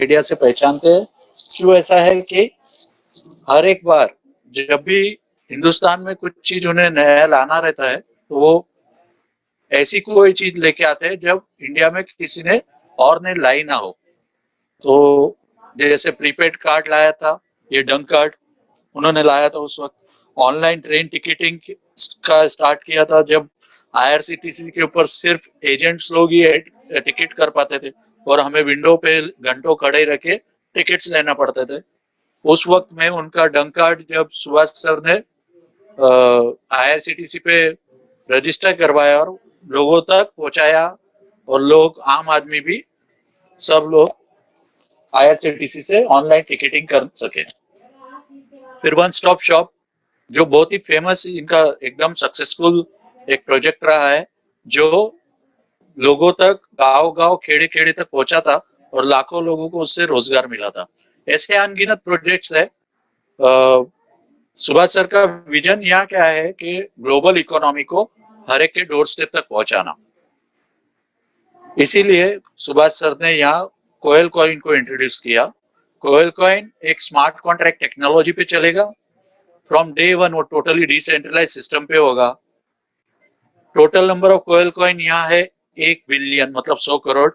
Idea से पहचानते हैं। क्यों ऐसा है कि हर एक बार जब भी हिंदुस्तान में कुछ चीज उन्हें नया लाना रहता है तो वो ऐसी कोई चीज लेके आते हैं जब इंडिया में किसी ने और ने लाई ना हो। तो जैसे प्रीपेड कार्ड लाया था, ये डंक कार्ड उन्होंने लाया था उस वक्त। ऑनलाइन ट्रेन टिकटिंग का स्टार्ट किया था जब आईआरसीटीसी के ऊपर सिर्फ एजेंट्स लोग ही टिकट कर पाते थे और हमें विंडो पे घंटों खड़े रह के टिकट्स लेना पड़ते थे। उस वक्त में उनका डंक कार्ड जब सुभाष सर ने आईआरसीटीसी पे रजिस्टर करवाया और लोगों तक पहुंचाया और लोग आम आदमी भी सब लोग आईआरसीटीसी से ऑनलाइन टिकटिंग कर सके। फिर वन स्टॉप शॉप जो बहुत ही फेमस इनका एकदम सक्सेसफुल एक प्रोजेक्ट रहा है जो लोगों तक गांव-गांव खेड़े-खेड़े तक पहुंचा था और लाखों लोगों को उससे रोजगार मिला था। ऐसे अनगिनत प्रोजेक्ट्स है। सुभाष सर का विजन यहाँ क्या है कि ग्लोबल इकोनॉमी को हर एक के डोर स्टेप तक पहुंचाना। इसीलिए सुभाष सर ने यहाँ कोयल कॉइन को इंट्रोड्यूस किया। कोयल कॉइन एक स्मार्ट कॉन्ट्रैक्ट टेक्नोलॉजी पे चलेगा। फ्रॉम डे वन वो टोटली डिसेंट्रलाइज सिस्टम पे होगा। Total number of Koyal coin यहाँ है 1 बिलियन, मतलब 100 करोड़।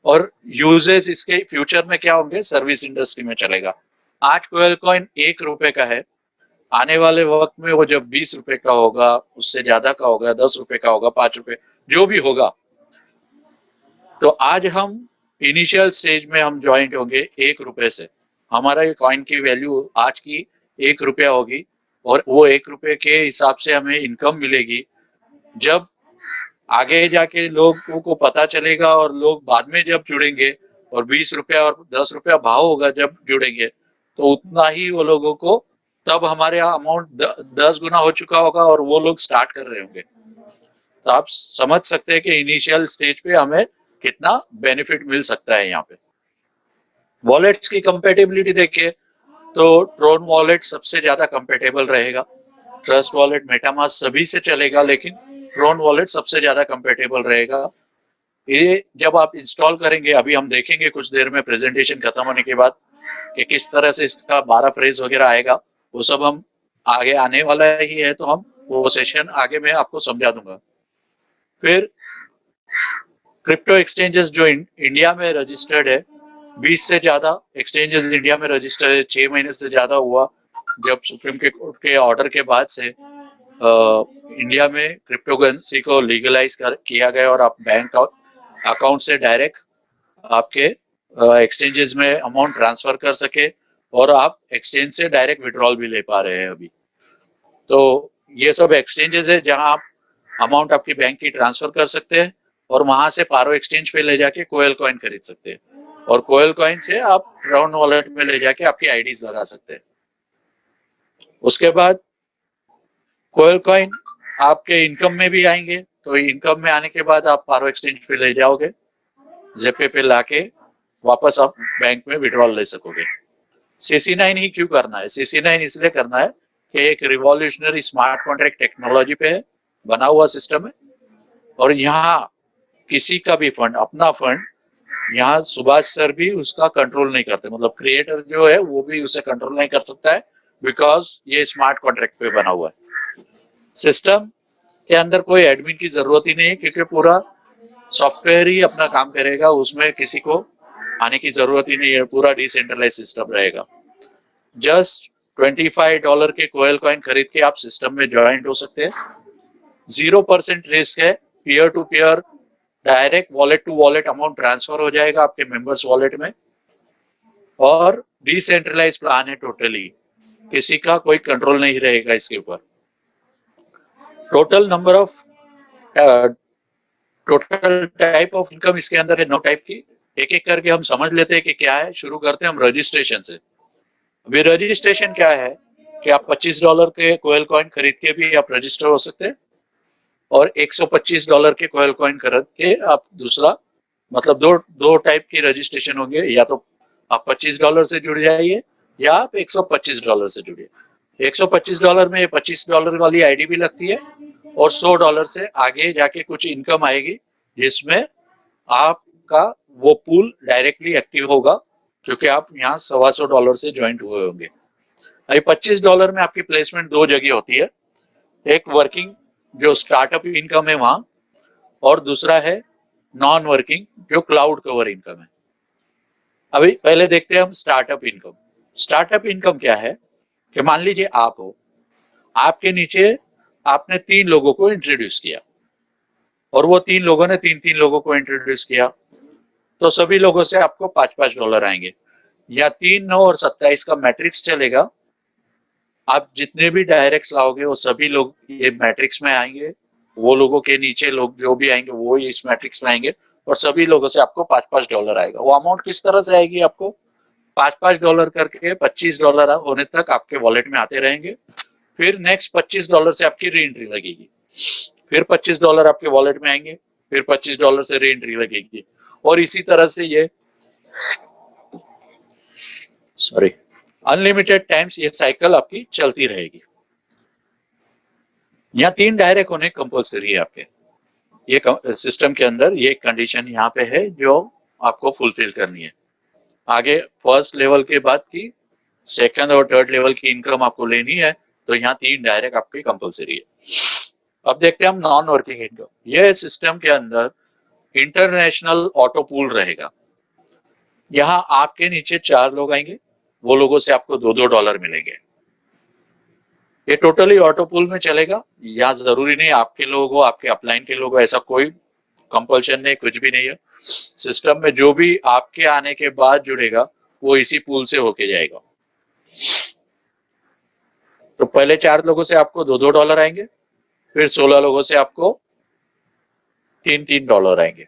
और यूजेस इसके फ्यूचर में क्या होंगे, सर्विस इंडस्ट्री में चलेगा। आज कोयल कॉइन 1 रुपए का है, आने वाले वक्त में वो जब 20 रुपए का होगा, उससे ज्यादा का होगा, 10 रुपए का होगा, 5 रुपए जो भी होगा। तो आज हम इनिशियल स्टेज में हम ज्वाइंट होंगे 1 रुपए से। हमारा ये कॉइन की वैल्यू आज की 1 रुपया होगी और वो 1 रुपए के हिसाब से हमें इनकम मिलेगी। जब आगे जाके लोगों को पता चलेगा और लोग बाद में जब जुड़ेंगे और 20 रुपया और 10 रुपया भाव होगा जब जुड़ेंगे तो उतना ही वो लोगों को, तब हमारे यहाँ अमाउंट 10 गुना हो चुका होगा और वो लोग स्टार्ट कर रहे होंगे। तो आप समझ सकते हैं कि इनिशियल स्टेज पे हमें कितना बेनिफिट मिल सकता है यहाँ पे। वॉलेट्स की कंपेटेबिलिटी देखिए तो ट्रोन वॉलेट सबसे ज्यादा कंपेटेबल रहेगा। ट्रस्ट वॉलेट, मेटामास्क सभी से चलेगा, लेकिन ट्रोन वॉलेट सबसे ज्यादा कंपेटेबल रहेगा। ये जब आप इंस्टॉल करेंगे, अभी हम देखेंगे कुछ देर में प्रेजेंटेशन खत्म होने के बाद कि किस तरह से इसका 12 फ्रेज वगैरह आएगा, वो सब हम आगे आने वाला ही है, तो हम वो सेशन आगे मैं आपको समझा दूंगा। फिर क्रिप्टो एक्सचेंजेस जो इंडिया में रजिस्टर्ड है, 20 से ज्यादा एक्सचेंजेस इंडिया में रजिस्टर्ड है। 6 महीने से ज्यादा हुआ जब सुप्रीम कोर्ट के ऑर्डर के बाद से इंडिया में क्रिप्टो करेंसी को लीगलाइज किया गया और आप बैंक अकाउंट से डायरेक्ट आपके एक्सचेंजेस में अमाउंट ट्रांसफर कर सके और आप एक्सचेंज से डायरेक्ट विड्रॉल भी ले पा रहे हैं अभी। तो ये सब एक्सचेंजेस है जहां आप अमाउंट आपकी बैंक की ट्रांसफर कर सकते हैं और वहां से पारो एक्सचेंज पे ले जाके कोयल कॉइन खरीद सकते हैं और कोयल कॉइन से आप ट्रोन वॉलेट में ले जाके आपकी आईडीज लगा सकते हैं। उसके बाद कोयल कॉइन आपके इनकम में भी आएंगे, तो इनकम में आने के बाद आप पारो एक्सचेंज पे ले जाओगे, जेपे पे लाके वापस आप बैंक में विड्रॉल ले सकोगे। CC9 ही क्यों करना है? CC9 इसलिए करना है कि एक रिवॉल्यूशनरी स्मार्ट कॉन्ट्रैक्ट टेक्नोलॉजी पे है बना हुआ सिस्टम है और यहाँ किसी का भी फंड, अपना फंड, यहाँ सुभाष सर भी उसका कंट्रोल नहीं करते, मतलब क्रिएटर जो है वो भी उसे कंट्रोल नहीं कर सकता है, बिकॉज ये स्मार्ट कॉन्ट्रैक्ट पे बना हुआ है। सिस्टम के अंदर कोई एडमिन की जरूरत ही नहीं है क्योंकि पूरा सॉफ्टवेयर ही अपना काम करेगा, उसमें किसी को आने की जरूरत ही नहीं है, पूरा डिसेंट्रलाइज सिस्टम रहेगा। जस्ट $25 के कोयल कॉइन खरीद के आप सिस्टम में ज्वाइंट हो सकते हैं। 0% रिस्क है, peer to peer direct wallet to wallet amount transfer हो जाएगा आपके मेंबर्स वॉलेट में और डिसेंट्रलाइज प्लान है, टोटली किसी का कोई कंट्रोल नहीं रहेगा इसके ऊपर। Total number of total type of income इसके अंदर है 9 टाइप की। एक एक करके हम समझ लेते हैं कि क्या है। शुरू करते हैं हम रजिस्ट्रेशन से। अभी रजिस्ट्रेशन क्या है कि आप $25 के कोयल कॉइन खरीद के भी आप रजिस्टर हो सकते हैं और $125 के कोयल कॉइन खरीद के आप दूसरा, मतलब दो टाइप की रजिस्ट्रेशन होंगे, या तो आप $25 से जुड़ जाइए या आप $125 से जुड़िए। $125 में $25 वाली आईडी भी लगती है और $100 से आगे जाके कुछ इनकम आएगी जिसमें आपका वो पूल डायरेक्टली एक्टिव होगा, क्योंकि आप यहाँ $125 से ज्वाइंट हुए होंगे। अभी $25 में आपकी प्लेसमेंट दो जगह होती है, एक वर्किंग जो स्टार्टअप इनकम है वहां, और दूसरा है नॉन वर्किंग जो क्लाउड कवर इनकम है। अभी पहले देखते हैं हम स्टार्टअप इनकम। स्टार्टअप इनकम क्या है कि मान लीजिए आप हो, आपके नीचे आपने 3 लोगों को इंट्रोड्यूस किया, और वो 3 लोगों ने 3-3 लोगों को इंट्रोड्यूस किया, तो सभी लोगों से आपको $5-5 आएंगे, या 3, 9 और 27 का मैट्रिक्स चलेगा। आप जितने भी डायरेक्ट लाओगे वो सभी लोग ये मैट्रिक्स में आएंगे, वो लोगों के नीचे लोग जो भी आएंगे वो इस मैट्रिक्स में आएंगे, और सभी लोगों से आपको $5-5 आएगा। वो अमाउंट किस तरह से आएगी, आपको $5-5 करके $25 होने तक आपके वॉलेट में आते रहेंगे। फिर नेक्स्ट $25 से आपकी री एंट्री लगेगी, फिर $25 आपके वॉलेट में आएंगे, फिर $25 से री एंट्री लगेगी, और इसी तरह से ये अनलिमिटेड टाइम्स ये साइकिल आपकी चलती रहेगी। यहाँ 3 डायरेक्ट होने कंपल्सरी है आपके ये सिस्टम के अंदर। ये कंडीशन यहाँ पे है जो आपको फुलफिल करनी है। आगे फर्स्ट लेवल के बाद की सेकंड और थर्ड लेवल की इनकम आपको लेनी है, तो यहाँ 3 डायरेक्ट आपके कंपल्सरी है। अब देखते हैं हम नॉन वर्किंग इनकम। ये सिस्टम के अंदर इंटरनेशनल ऑटो पूल रहेगा। यहाँ आपके नीचे 4 लोग आएंगे, वो लोगों से आपको $2-2 मिलेंगे। ये टोटली ऑटो पूल में चलेगा। यहाँ जरूरी नहीं आपके लोग हो, आपके अपलाइन के लोग हो, ऐसा कोई कंपल्शन नहीं, कुछ भी नहीं है। सिस्टम में जो भी आपके आने के बाद जुड़ेगा वो इसी पूल से होके जाएगा। तो पहले 4 लोगों से आपको $2-2 आएंगे, फिर 16 लोगों से आपको $3-3 आएंगे।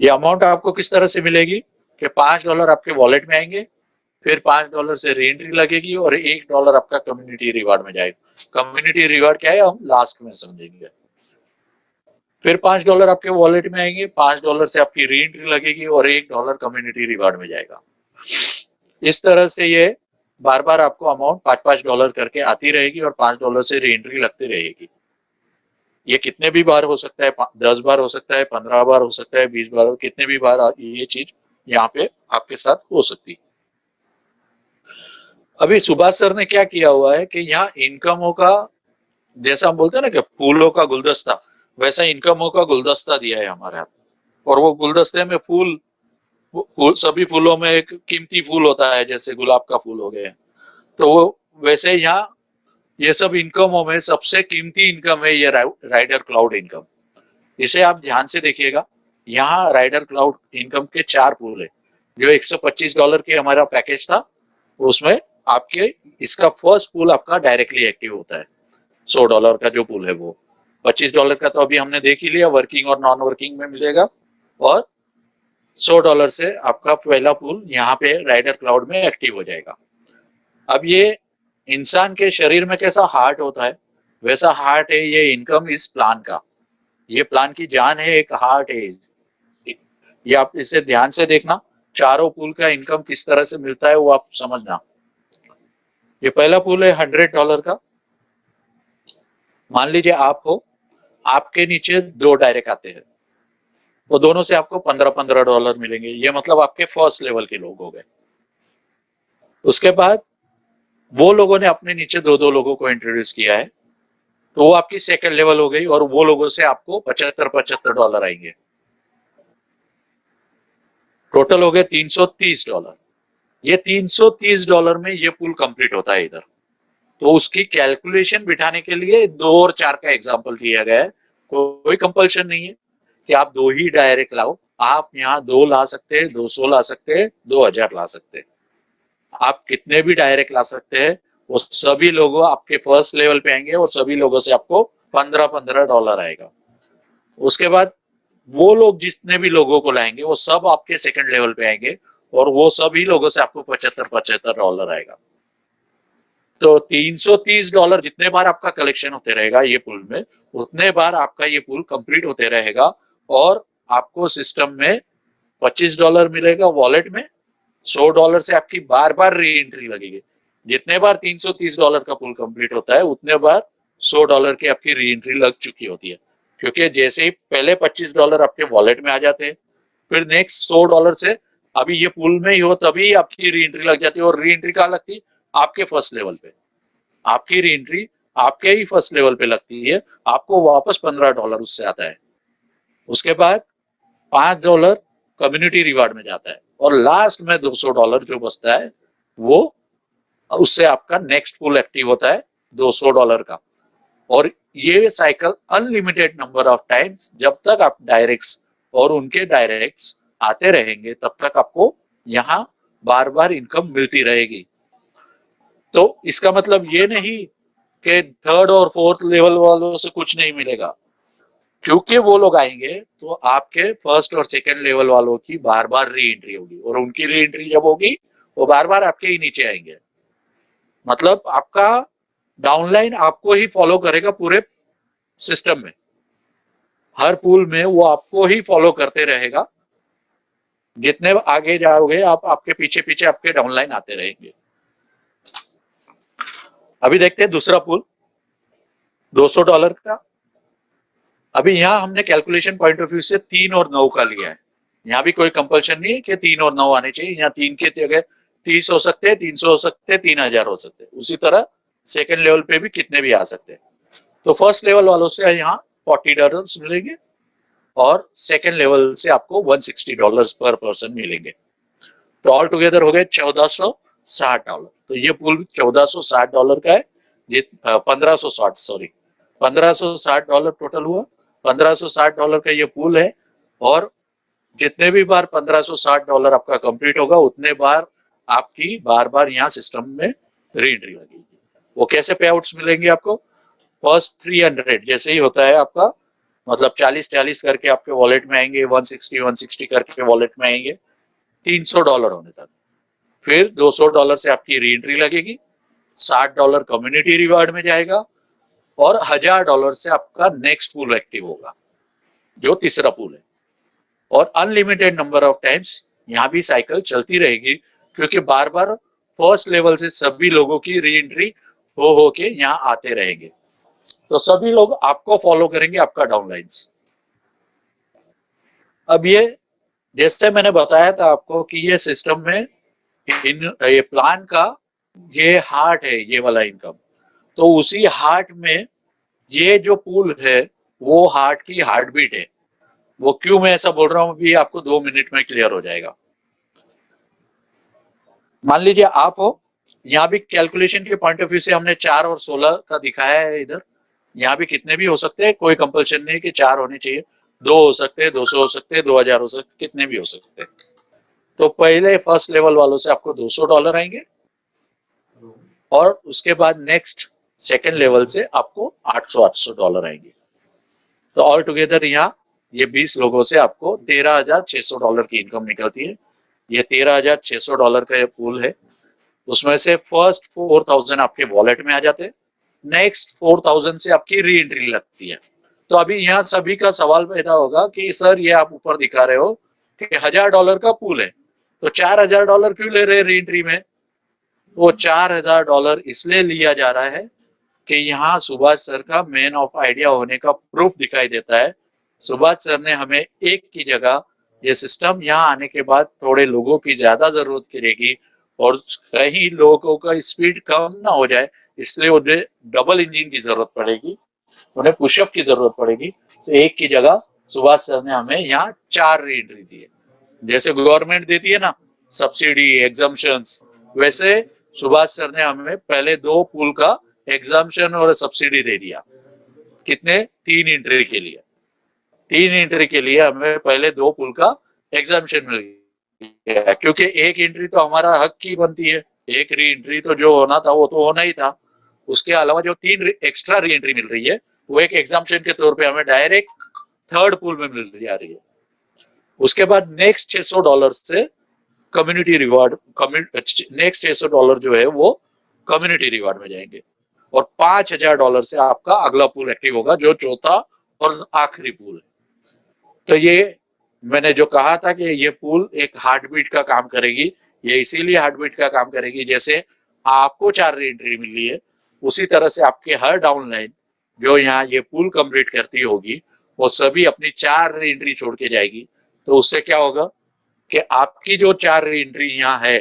ये अमाउंट आपको किस तरह से मिलेगी कि $5 आपके वॉलेट में आएंगे, फिर $5 से री एंट्री लगेगी, और $1 आपका कम्युनिटी रिवार्ड में जाएगा। कम्युनिटी रिवार्ड क्या है हम लास्ट में समझेंगे। फिर $5 आपके वॉलेट में आएंगे, $5 से आपकी री एंट्री लगेगी, और $1 कम्युनिटी रिवार्ड में जाएगा। इस तरह से ये बार बार आपको अमाउंट $5-5 करके आती रहेगी, और $5 से री एंट्री लगती रहेगी। ये कितने भी बार हो सकता है, 10 बार हो सकता है, 15 बार हो सकता है, 20 बार, कितने भी बार ये चीज यहाँ पे आपके साथ हो सकती है। अभी सुभाष सर ने क्या किया हुआ है कि यहाँ इनकमों का, जैसा हम बोलते हैं ना कि फूलों का गुलदस्ता, वैसा इनकमों का गुलदस्ता दिया है हमारे हाथ। और वो गुलदस्ते में फूल सभी फूलों में एक कीमती फूल होता है, जैसे गुलाब का फूल हो गया, तो वो वैसे यहाँ ये सब इनकमों में सबसे कीमती इनकम है ये राइडर क्लाउड इनकम। इसे आप ध्यान से देखिएगा। यहाँ राइडर क्लाउड इनकम के 4 पूल है। जो $125 के हमारा पैकेज था उसमें आपके इसका फर्स्ट पूल आपका डायरेक्टली एक्टिव होता है। $100 का जो पूल है वो, $25 का तो अभी हमने देख ही लिया, वर्किंग और नॉन वर्किंग में मिलेगा, और $100 से आपका पहला पूल यहाँ पे राइडर क्लाउड में एक्टिव हो जाएगा। अब ये इंसान के शरीर में कैसा हार्ट होता है, वैसा हार्ट है ये इनकम इस प्लान का। ये प्लान की जान है, एक हार्ट है। ये आप इसे ध्यान से देखना, चारों पूल का इनकम किस तरह से मिलता है वो आप समझना। ये पहला पूल है $100 का। मान लीजिए आप हो, आपके नीचे 2 डायरेक्ट आते हैं, वो दोनों से आपको $15-15 मिलेंगे। ये मतलब आपके फर्स्ट लेवल के लोग हो गए। उसके बाद वो लोगों ने अपने नीचे 2-2 लोगों को इंट्रोड्यूस किया है, तो वो आपकी सेकंड लेवल हो गई, और वो लोगों से आपको $75-75 आएंगे। टोटल हो गए $330। ये $330 में ये पूल कंप्लीट होता है इधर। तो उसकी कैलकुलेशन बिठाने के लिए 2 और 4 का एग्जांपल दिया गया है। कोई कंपल्शन नहीं है कि आप 2 ही डायरेक्ट लाओ। आप यहाँ 2 ला सकते हैं, 200 ला सकते हैं, 2000 ला सकते हैं। आप कितने भी डायरेक्ट ला सकते हैं। वो सभी लोगों आपके फर्स्ट लेवल पे आएंगे, और सभी लोगों से आपको $15-15 आएगा। उसके बाद वो लोग जितने भी लोगों को लाएंगे वो सब आपके सेकंड लेवल पे आएंगे, और वो सभी लोगों से आपको $75-75 आएगा। तो $330 जितने बार आपका कलेक्शन होते रहेगा ये पूल में, उतने बार आपका ये पूल कंप्लीट होते रहेगा, और आपको सिस्टम में $25 मिलेगा वॉलेट में। $100 से आपकी बार बार री एंट्री लगेगी। जितने बार $330 का पूल कंप्लीट होता है उतने बार $100 की आपकी री एंट्री लग चुकी होती है, क्योंकि जैसे ही पहले $25 आपके वॉलेट में आ जाते हैं, फिर नेक्स्ट $100 से अभी ये पूल में ही हो तभी आपकी री एंट्री लग जाती है। और री एंट्री कहाँ लगती है? आपके फर्स्ट लेवल पे। आपकी री एंट्री आपके ही फर्स्ट लेवल पे लगती है, आपको वापस $15 उससे आता है। उसके बाद $5 कम्युनिटी रिवार्ड में जाता है और लास्ट में $200 जो बचता है वो उससे आपका नेक्स्ट पूल एक्टिव होता है $200 का। और ये cycle unlimited number of times, जब तक आप डायरेक्ट्स और उनके डायरेक्ट्स आते रहेंगे तब तक आपको यहाँ बार बार इनकम मिलती रहेगी। तो इसका मतलब ये नहीं कि थर्ड और फोर्थ लेवल वालों से कुछ नहीं मिलेगा, क्योंकि वो लोग आएंगे तो आपके फर्स्ट और सेकंड लेवल वालों की बार बार री एंट्री होगी, और उनकी री एंट्री जब होगी वो बार बार आपके ही नीचे आएंगे। मतलब आपका डाउनलाइन आपको ही फॉलो करेगा पूरे सिस्टम में, हर पूल में वो आपको ही फॉलो करते रहेगा। जितने आगे जाओगे आप, आपके पीछे पीछे आपके डाउनलाइन आते रहेंगे। अभी देखते हैं दूसरा पूल $200 का। अभी यहाँ हमने कैलकुलेशन पॉइंट ऑफ व्यू से 3 और 9 का लिया है। यहाँ भी कोई कंपल्शन नहीं है कि 3 और 9 आने चाहिए। यहाँ 3 के जगह 30 हो सकते हैं, 300 हो सकते हैं, 3000 हो सकते हैं। उसी तरह सेकंड लेवल पे भी कितने भी आ सकते हैं। तो फर्स्ट लेवल वालों से यहाँ $40 मिलेंगे और सेकंड लेवल से आपको $160 पर पर्सन मिलेंगे। तो ऑल टुगेदर हो गए $1460। तो ये पूल $1460 का है। 1560 टोटल हुआ। $1560 का ये पूल है, और जितने भी बार $1560 आपका कंप्लीट होगा उतने बार आपकी बार बार यहाँ सिस्टम में री एंट्री लगेगी। वो कैसे पे आउट्स मिलेंगे आपको? फर्स्ट 300 जैसे ही होता है आपका, मतलब 40 करके आपके वॉलेट में आएंगे, 160 करके वॉलेट में आएंगे $300 होने तक। फिर $200 से आपकी री एंट्री लगेगी, $60 कम्युनिटी रिवार्ड में जाएगा, और $1000 से आपका नेक्स्ट पूल एक्टिव होगा जो तीसरा पूल है। और अनलिमिटेड नंबर ऑफ टाइम्स यहाँ भी साइकिल चलती रहेगी, क्योंकि बार बार फर्स्ट लेवल से सभी लोगों की री एंट्री हो के यहाँ आते रहेंगे। तो सभी लोग आपको फॉलो करेंगे, आपका डाउनलाइंस। अब ये जैसे मैंने बताया था आपको कि ये सिस्टम में ये प्लान का ये हार्ट है, ये वाला इनकम। तो उसी हार्ट में ये जो पूल है वो हार्ट की हार्ट बीट है। वो क्यों मैं ऐसा बोल रहा हूं भी आपको 2 मिनट में क्लियर हो जाएगा। मान लीजिए आप हो, यहाँ भी कैलकुलेशन के पॉइंट ऑफ व्यू से हमने 4 और 16 का दिखाया है। इधर यहाँ भी कितने भी हो सकते हैं, कोई कंपल्शन नहीं कि 4 होने चाहिए। 2 हो सकते हैं, 200 हो सकते हैं, 2000 हो सकते, कितने भी हो सकते हैं। तो पहले फर्स्ट लेवल वालों से आपको $200 आएंगे, और उसके बाद नेक्स्ट सेकेंड लेवल से आपको $800 आएंगे। तो ऑल टुगेदर यहाँ ये 20 लोगों से आपको $13,600 की इनकम निकलती है। ये $13,600 का ये पूल है। उसमें से फर्स्ट 4000 आपके वॉलेट में आ जाते हैं, नेक्स्ट 4000 से आपकी री एंट्री लगती है। तो अभी यहाँ सभी का सवाल पैदा होगा कि सर ये आप ऊपर दिखा रहे हो कि $1000 का पूल है, तो $4000 क्यों ले रहे हैं री एंट्री में? वो $4000 इसलिए लिया जा रहा है कि यहाँ सुभाष सर का मैन ऑफ आइडिया होने का प्रूफ दिखाई देता है। सुभाष सर ने हमें एक की जगह, ये सिस्टम यहाँ आने के बाद थोड़े लोगों की ज्यादा जरूरत करेगी और कहीं लोगों का स्पीड कम ना हो जाए, इसलिए उन्हें डबल इंजन की जरूरत पड़ेगी, उन्हें पुशअप की जरूरत पड़ेगी। तो एक की जगह सुभाष सर ने हमें यहाँ 4 री एंट्री दी है। जैसे गवर्नमेंट देती है ना सब्सिडी, एग्जम्पशंस, वैसे सुभाष सर ने हमें पहले 2 पूल का एग्जाम्पशन और सब्सिडी दे दिया। कितने? 3 एंट्री के लिए। 3 एंट्री के लिए हमें पहले 2 पूल का एग्जाम्पशन मिल गया, क्योंकि एक एंट्री तो हमारा हक की बनती है। एक री एंट्री तो जो होना था वो तो होना ही था। उसके अलावा जो 3 एक्स्ट्रा री एंट्री मिल रही है वो एक एग्जाम्पशन के तौर पे हमें डायरेक्ट थर्ड पूल में मिल जा रही है। उसके बाद नेक्स्ट $600 से कम्युनिटी रिवार्ड, नेक्स्ट $600 जो है वो कम्युनिटी रिवार्ड में जाएंगे, और $5000 से आपका अगला पूल एक्टिव होगा जो चौथा और आखिरी पूल है। तो ये मैंने जो कहा था कि ये पूल एक हार्ट बीट का काम करेगी, ये इसीलिए हार्ट बीट का काम करेगी, जैसे आपको 4 री एंट्री मिली है उसी तरह से आपके हर डाउनलाइन जो यहाँ ये पूल कंप्लीट करती होगी वो सभी अपनी 4 री एंट्री छोड़ के जाएगी। तो उससे क्या होगा कि आपकी जो 4 री एंट्री यहाँ है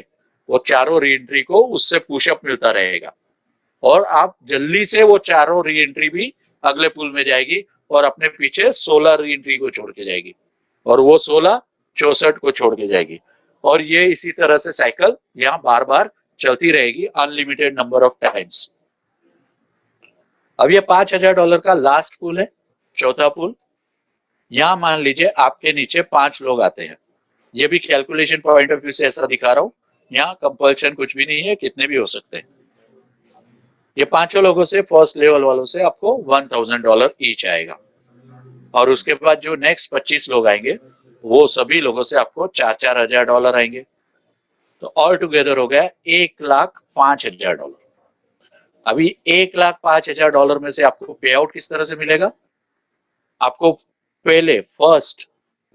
वो चारों री एंट्री को उससे पुशअप मिलता रहेगा और आप जल्दी से वो चारों री एंट्री भी अगले पुल में जाएगी और अपने पीछे 16 री एंट्री को छोड़ के जाएगी और वो 16 64 को छोड़ के जाएगी और ये इसी तरह से साइकिल यहाँ बार बार चलती रहेगी अनलिमिटेड नंबर ऑफ टाइम्स। अब ये $5000 का लास्ट पुल है, चौथा पुल। यहां मान लीजिए आपके नीचे 5 लोग आते हैं। ये भी कैलकुलेशन पॉइंट ऑफ व्यू से ऐसा दिखा रहा हूं, यहाँ कंपल्शन कुछ भी नहीं है, कितने भी हो सकते हैं। ये 5 लोगों से फर्स्ट लेवल वालों से आपको $1000 ईच आएगा और उसके बाद जो नेक्स्ट 25 लोग आएंगे वो सभी लोगों से आपको $4,000 आएंगे। तो ऑल टुगेदर हो गया $1,05,000। अभी $1,05,000 में से आपको पे आउट किस तरह से मिलेगा? आपको पहले फर्स्ट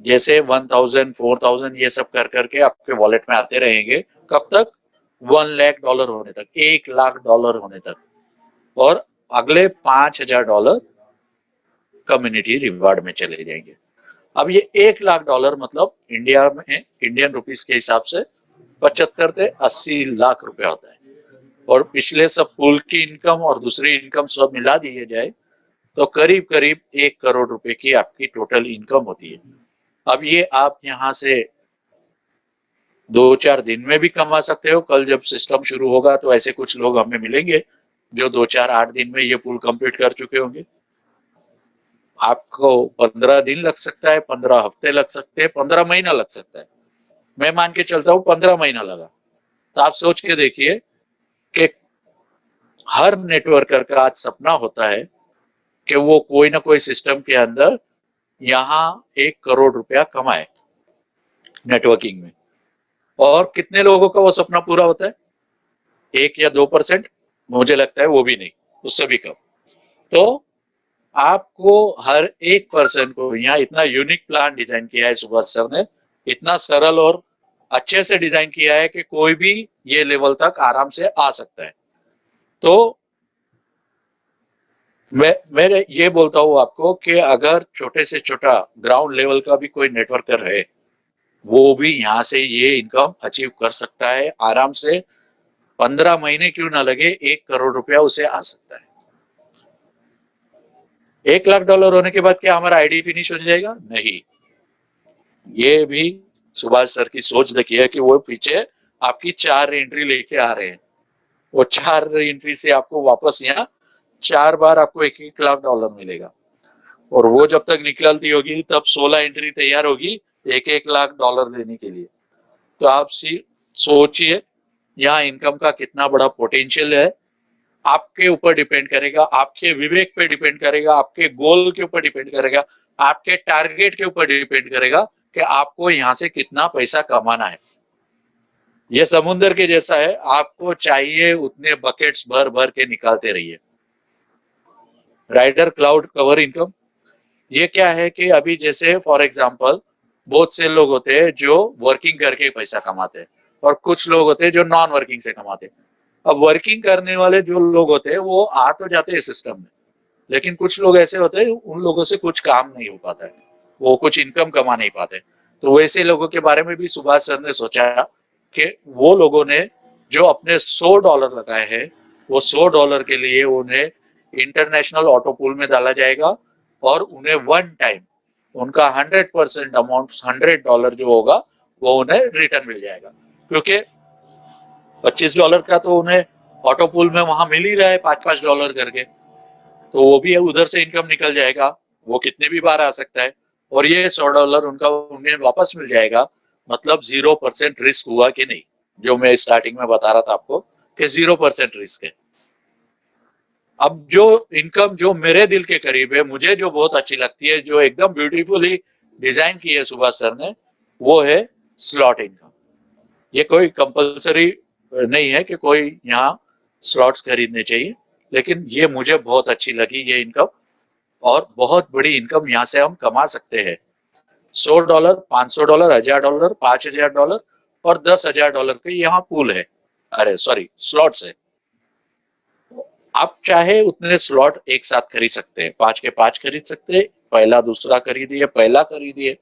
जैसे 1000 4000 ये सब कर करके आपके वॉलेट में आते रहेंगे, कब तक? $1,00,000 होने तक, $1,00,000 होने तक और अगले $5,000 कम्युनिटी रिवार्ड में चले जाएंगे। अब ये $1,00,000 मतलब इंडिया में इंडियन रुपीस के हिसाब से 75 से 80 लाख रुपए होता है और पिछले सब पुल की इनकम और दूसरी इनकम सब मिला दिए जाए तो करीब करीब 1 करोड़ रुपए की आपकी टोटल इनकम होती है। अब ये आप यहाँ से 2-4 दिन में भी कमा सकते हो। कल जब सिस्टम शुरू होगा तो ऐसे कुछ लोग हमें मिलेंगे जो 2-4-8 दिन में ये पुल कंप्लीट कर चुके होंगे। आपको 15 दिन लग सकता है, 15 हफ्ते लग सकते हैं, 15 महीना लग सकता है। मैं मान के चलता हूँ 15 महीना लगा। तो आप सोच के देखिए कि हर नेटवर्कर का आज सपना होता है कि वो कोई ना कोई सिस्टम के अंदर यहाँ 1 करोड़ रुपया कमाए नेटवर्किंग में। और कितने लोगों का वो सपना पूरा होता है? 1 या 2%, मुझे लगता है वो भी नहीं, उससे भी कम। तो आपको हर एक पर्सन को यहाँ इतना यूनिक प्लान डिजाइन किया है सुभाष सर ने, इतना सरल और अच्छे से डिजाइन किया है कि कोई भी ये लेवल तक आराम से आ सकता है। तो मैं ये बोलता हूँ आपको कि अगर छोटे से छोटा ग्राउंड लेवल का भी कोई नेटवर्कर है वो भी यहाँ से ये इनकम अचीव कर सकता है आराम से। 15 महीने क्यों ना लगे, 1 करोड़ रुपया उसे आ सकता है। $1,00,000 होने के बाद क्या हमारा आईडी फिनिश हो जाएगा? नहीं, ये भी सुभाष सर की सोच देखिए कि वो पीछे आपकी 4 एंट्री लेके आ रहे हैं। वो 4 एंट्री से आपको वापस यहाँ 4 बार आपको $1,00,000 मिलेगा और वो जब तक निकलती होगी तब 16 एंट्री तैयार होगी $1,00,000 देने के लिए। तो आप सोचिए यहाँ इनकम का कितना बड़ा पोटेंशियल है। आपके ऊपर डिपेंड करेगा, आपके विवेक पे डिपेंड करेगा, आपके गोल के ऊपर डिपेंड करेगा, आपके टारगेट के ऊपर डिपेंड करेगा कि आपको यहाँ से कितना पैसा कमाना है। ये समुद्र के जैसा है, आपको चाहिए उतने बकेट्स भर भर के निकालते रहिए। राइडर क्लाउड कवर इनकम, ये क्या है कि अभी जैसे फॉर एग्जांपल बहुत से लोग होते हैं जो वर्किंग करके पैसा कमाते हैं और कुछ लोग होते हैं जो नॉन वर्किंग से कमाते हैं। अब वर्किंग करने वाले जो लोग होते हैं वो आ तो जाते हैं सिस्टम में, लेकिन कुछ लोग ऐसे होते हैं उन लोगों से कुछ काम नहीं हो पाता है, वो कुछ इनकम कमा नहीं पाते। तो वैसे लोगों के बारे में भी सुभाष सर ने सोचा कि वो लोगों ने जो अपने $100 लगाए हैं वो $100 के लिए उन्हें इंटरनेशनल ऑटो पूल में डाला जाएगा और उन्हें वन टाइम उनका 100% अमाउंट $100 जो होगा वो उन्हें रिटर्न मिल जाएगा। क्योंकि $25 का तो उन्हें ऑटो पूल में वहां मिल ही रहा है $5-5 करके, तो वो भी उधर से इनकम निकल जाएगा, वो कितने भी बार आ सकता है और ये $100 उनका उन्हें वापस मिल जाएगा। मतलब 0% रिस्क हुआ कि नहीं, जो मैं स्टार्टिंग में बता रहा था आपको कि 0% रिस्क है। अब जो इनकम जो मेरे दिल के करीब है, मुझे जो बहुत अच्छी लगती है, जो एकदम ब्यूटीफुली डिजाइन की है सुभाष सर ने, वो है स्लॉट इनकम। ये कोई कंपलसरी नहीं है कि कोई यहाँ स्लॉट्स खरीदने चाहिए, लेकिन ये मुझे बहुत अच्छी लगी ये इनकम और बहुत बड़ी इनकम यहाँ से हम कमा सकते हैं। $100, $500, $1,000, $5,000 और $10,000 के यहाँ पूल है, अरे सॉरी स्लॉट्स है। आप चाहे उतने स्लॉट एक साथ खरीद सकते हैं, 5 के 5 खरीद सकते हैं, पहला दूसरा खरीदिए, पहला खरीदिए,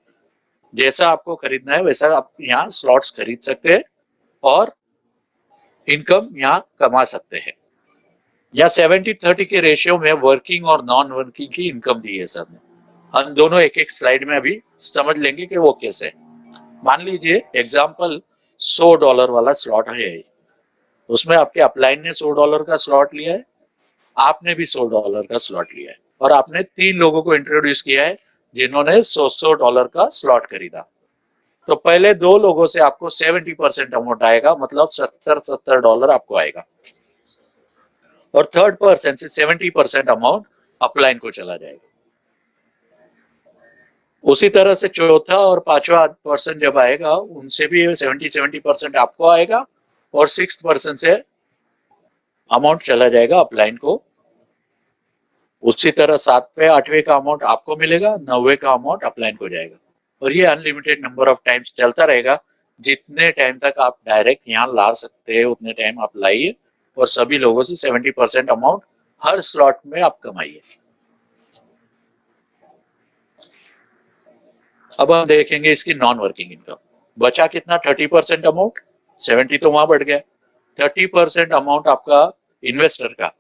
जैसा आपको खरीदना है वैसा आप यहाँ स्लॉट्स खरीद सकते हैं और इनकम यहाँ कमा सकते हैं। या 70-30 के रेशियो में वर्किंग और नॉन वर्किंग की इनकम दी है सर ने। हम दोनों एक एक स्लाइड में अभी समझ लेंगे कि वो कैसे। मान लीजिए एग्जांपल $100 वाला स्लॉट है, उसमें आपके अपलाइन ने $100 का स्लॉट लिया है, आपने भी $100 का स्लॉट लिया है और आपने 3 लोगों को इंट्रोड्यूस किया है जिन्होंने $100 का स्लॉट खरीदा। तो पहले 2 लोगों से आपको 70% अमाउंट आएगा, मतलब $70 आपको आएगा और थर्ड पर्सन से 70% अमाउंट अपलाइन को चला जाएगा। उसी तरह से चौथा और पांचवा पर्सन जब आएगा उनसे भी 70% आपको आएगा और 6th पर्सन से अमाउंट चला जाएगा अपलाइन को। उसी तरह 7वें 8वें का अमाउंट आपको मिलेगा, 9वें का अमाउंट अपलाइन को जाएगा और ये अनलिमिटेड नंबर ऑफ टाइम्स चलता रहेगा। जितने टाइम तक आप डायरेक्ट यहाँ ला सकते हैं उतने टाइम आप लाइए और सभी लोगों से 70% अमाउंट हर स्लॉट में आप कमाइए। अब हम देखेंगे इसकी नॉन वर्किंग इनकम। बचा कितना? 30% अमाउंट, 70 तो वहां बढ़ गया। 30% अमाउंट आपका इन्वेस्टर का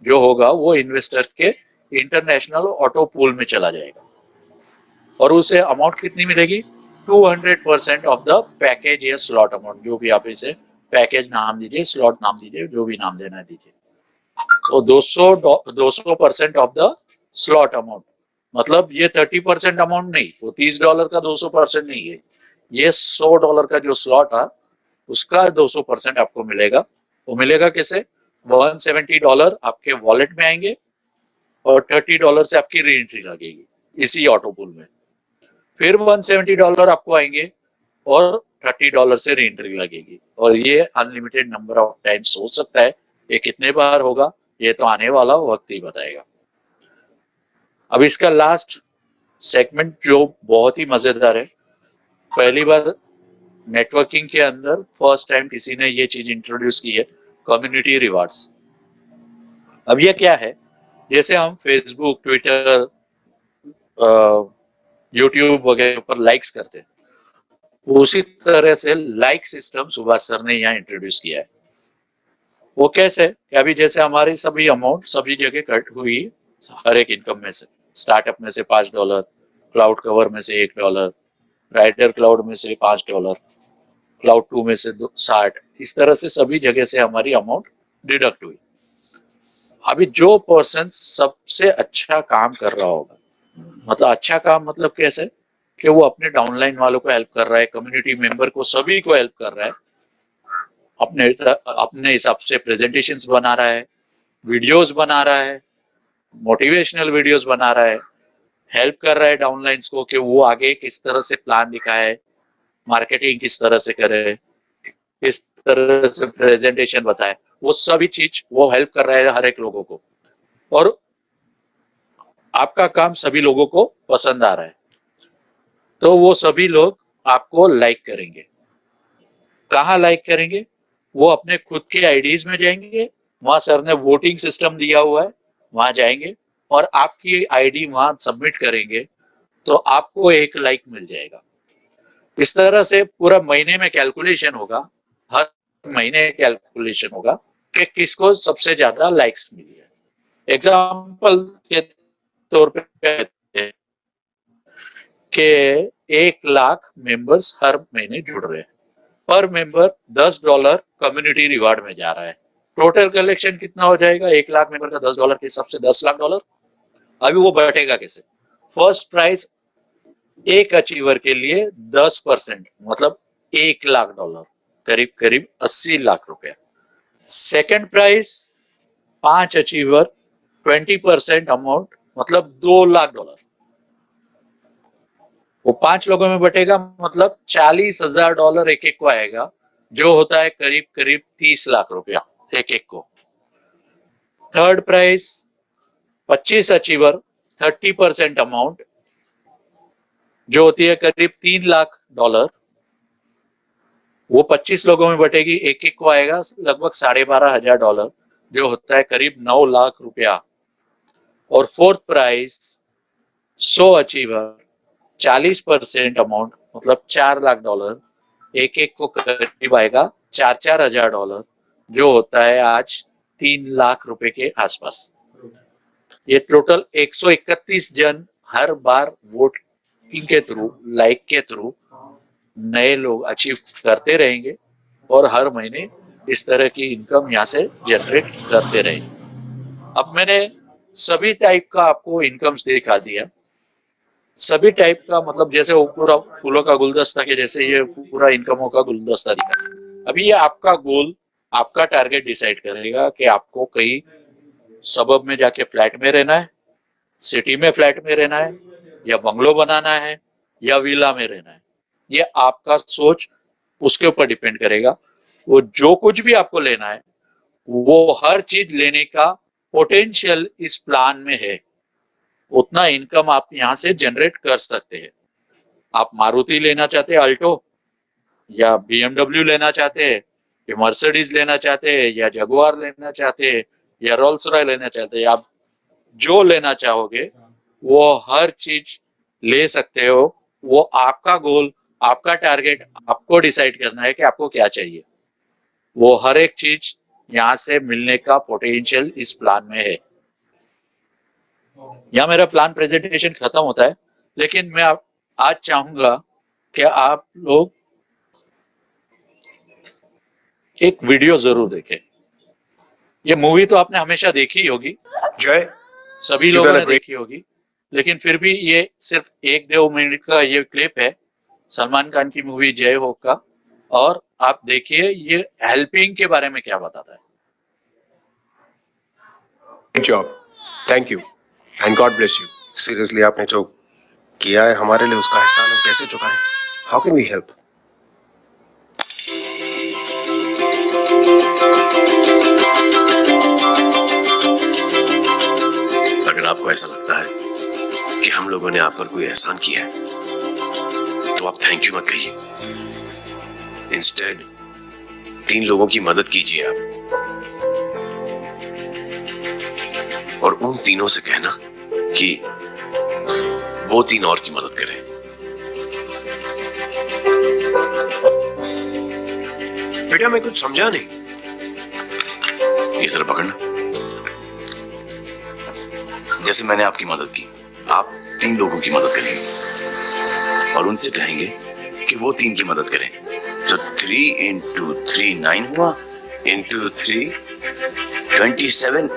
जो होगा वो इन्वेस्टर के इंटरनेशनल ऑटो पूल में चला जाएगा और उसे अमाउंट कितनी मिलेगी? 200% ऑफ द पैकेज या स्लॉट अमाउंट, जो भी आप इसे पैकेज नाम दीजिए, स्लॉट नाम दीजिए, जो भी नाम देना दीजिए। तो 200% ऑफ द स्लॉट अमाउंट, मतलब ये 30% अमाउंट नहीं, वो $30 का 200% नहीं है, ये $100 का जो स्लॉट है उसका 200% आपको मिलेगा। वो मिलेगा कैसे? $170 आपके वॉलेट में आएंगे और $30 से आपकी री एंट्री लगेगी इसी ऑटो पूल में। फिर $170 आपको आएंगे और $30 से री एंट्री लगेगी और ये अनलिमिटेड नंबर ऑफ टाइम्स हो सकता है। ये कितने बार होगा ये तो आने वाला वक्त ही बताएगा। अब इसका लास्ट सेगमेंट जो बहुत ही मजेदार है, पहली बार नेटवर्किंग के अंदर फर्स्ट टाइम किसी ने ये चीज इंट्रोड्यूस की है, कम्युनिटी रिवार्ड्स। अब ये क्या है? जैसे हम फेसबुक, ट्विटर, यूट्यूब वगैरह पर लाइक्स करते हैं, उसी तरह से लाइक सिस्टम सुभाष सर ने यहाँ इंट्रोड्यूस किया है। वो कैसे? अभी जैसे हमारी सभी अमाउंट सभी जगह कट हुई, हर एक इनकम में से, स्टार्टअप में से $5, क्लाउड कवर में से $1, राइडर क्लाउड में से $5, क्लाउड 2 में से 60, इस तरह से सभी जगह से हमारी अमाउंट डिडक्ट हुई। अभी जो पर्सन सबसे अच्छा काम कर रहा होगा, मतलब अच्छा काम मतलब कैसे कि वो अपने डाउनलाइन वालों को हेल्प कर रहा है, कम्युनिटी मेंबर को, सभी को हेल्प कर रहा है, अपने हिसाब से प्रेजेंटेशंस बना रहा है, वीडियोस बना रहा है, मोटिवेशनल वीडियोस बना रहा है, हेल्प कर रहा है डाउनलाइंस को कि वो आगे किस तरह से प्लान दिखाए, मार्केटिंग किस तरह से करे, किस तरह से प्रेजेंटेशन बताए, वो सभी चीज वो हेल्प कर रहा है हर एक लोगों को और आपका काम सभी लोगों को पसंद आ रहा है, तो वो सभी लोग आपको लाइक करेंगे। कहाँ लाइक करेंगे? वो अपने खुद के आईडीज में जाएंगे, वहां सर ने वोटिंग सिस्टम दिया हुआ है, वहां जाएंगे और आपकी आईडी वहां सबमिट करेंगे तो आपको 1 लाइक मिल जाएगा। इस तरह से पूरा महीने में कैलकुलेशन होगा, हर महीने कैलकुलेशन होगा कि किसको सबसे ज्यादा लाइक्स मिली है। एग्जाम्पल के तौर पे कहते हैं कि 1 लाख मेंबर्स हर महीने जुड़ रहे हैं, पर मेंबर $10 कम्युनिटी रिवार्ड में जा रहा है। टोटल कलेक्शन कितना हो जाएगा? 1 लाख मेंबर का $10 के हिसाब से $10 लाख। अभी वो बढ़ेगा कैसे? फर्स्ट प्राइस एक अचीवर के लिए 10%, मतलब $1 लाख, करीब करीब 80 लाख रुपया। सेकंड प्राइस 5 अचीवर, 20% अमाउंट, मतलब $2 लाख। वो 5 लोगों में बटेगा, मतलब $40,000 एक एक को आएगा, जो होता है करीब करीब 30 लाख रुपया एक एक को। थर्ड प्राइस 25 अचीवर, 30% अमाउंट, जो होती है करीब $3 लाख। वो 25 लोगों में बटेगी, एक एक को आएगा लगभग $12,500, जो होता है करीब $9 लाख रुपया। और फोर्थ प्राइस 100 अचीवर 40% अमाउंट मतलब $4 लाख, एक एक को करीब आएगा 4-4 हजार डॉलर, जो होता है आज 3 लाख रुपए के आसपास। ये टोटल 131 जन हर बार वोटिंग के थ्रू, लाइक के थ्रू नए लोग अचीव करते रहेंगे और हर महीने इस तरह की इनकम यहाँ से जनरेट करते रहेंगे। अब मैंने सभी टाइप का आपको इनकम्स दिखा दिया। सभी टाइप का मतलब जैसे वो पूरा फूलों का गुलदस्ता के जैसे ये पूरा इनकमों का गुलदस्ता दिखा। अभी ये आपका गोल, आपका टारगेट डिसाइड करेगा कि आपको कहीं सबब में जाके फ्लैट में रहना है, सिटी में फ्लैट में रहना है, या बंगलो बनाना है, या विला में रहना है। ये आपका सोच उसके ऊपर डिपेंड करेगा। वो जो कुछ भी आपको लेना है वो हर चीज लेने का पोटेंशियल इस प्लान में है। उतना इनकम आप यहाँ से जनरेट कर सकते हैं। आप मारुति लेना चाहते हैं अल्टो, या BMW लेना चाहते हैं, या मर्सिडीज लेना चाहते हैं, या जगुआर लेना चाहते हैं, या रोल्स रॉय लेना चाहते हैं, आप जो लेना चाहोगे वो हर चीज ले सकते हो। वो आपका गोल, आपका टारगेट, आपको डिसाइड करना है कि आपको क्या चाहिए। वो हर एक चीज यहाँ से मिलने का पोटेंशियल इस प्लान में है। यहाँ मेरा प्लान प्रेजेंटेशन खत्म होता है, लेकिन मैं आज चाहूंगा कि आप लोग एक वीडियो जरूर देखें। ये मूवी तो आपने हमेशा देखी होगी, जय, सभी लोगों ने देखी होगी, लेकिन फिर भी ये सिर्फ 1-2 मिनट का ये क्लिप है सलमान खान की मूवी जय हो का, और आप देखिए ये हेल्पिंग के बारे में क्या बताता है। Good job, thank you and God bless you. Seriously आपने जो किया है हमारे लिए उसका एहसान हम कैसे चुकाएं? How can we help? अगर आपको ऐसा लगता है कि हम लोगों ने आप पर कोई एहसान किया है तो आप थैंक यू मत कहिए। इंस्टेड 3 लोगों की मदद कीजिए आप, और उन तीनों से कहना कि वो 3 और की मदद करें। बेटा मैं कुछ समझा नहीं। ये जरा पकड़ना। जैसे मैंने आपकी मदद की, आप 3 लोगों की मदद करेंगे और उनसे कहेंगे कि वो 3 की मदद करें। तो 3 into 3 9 हुआ, into 3 27,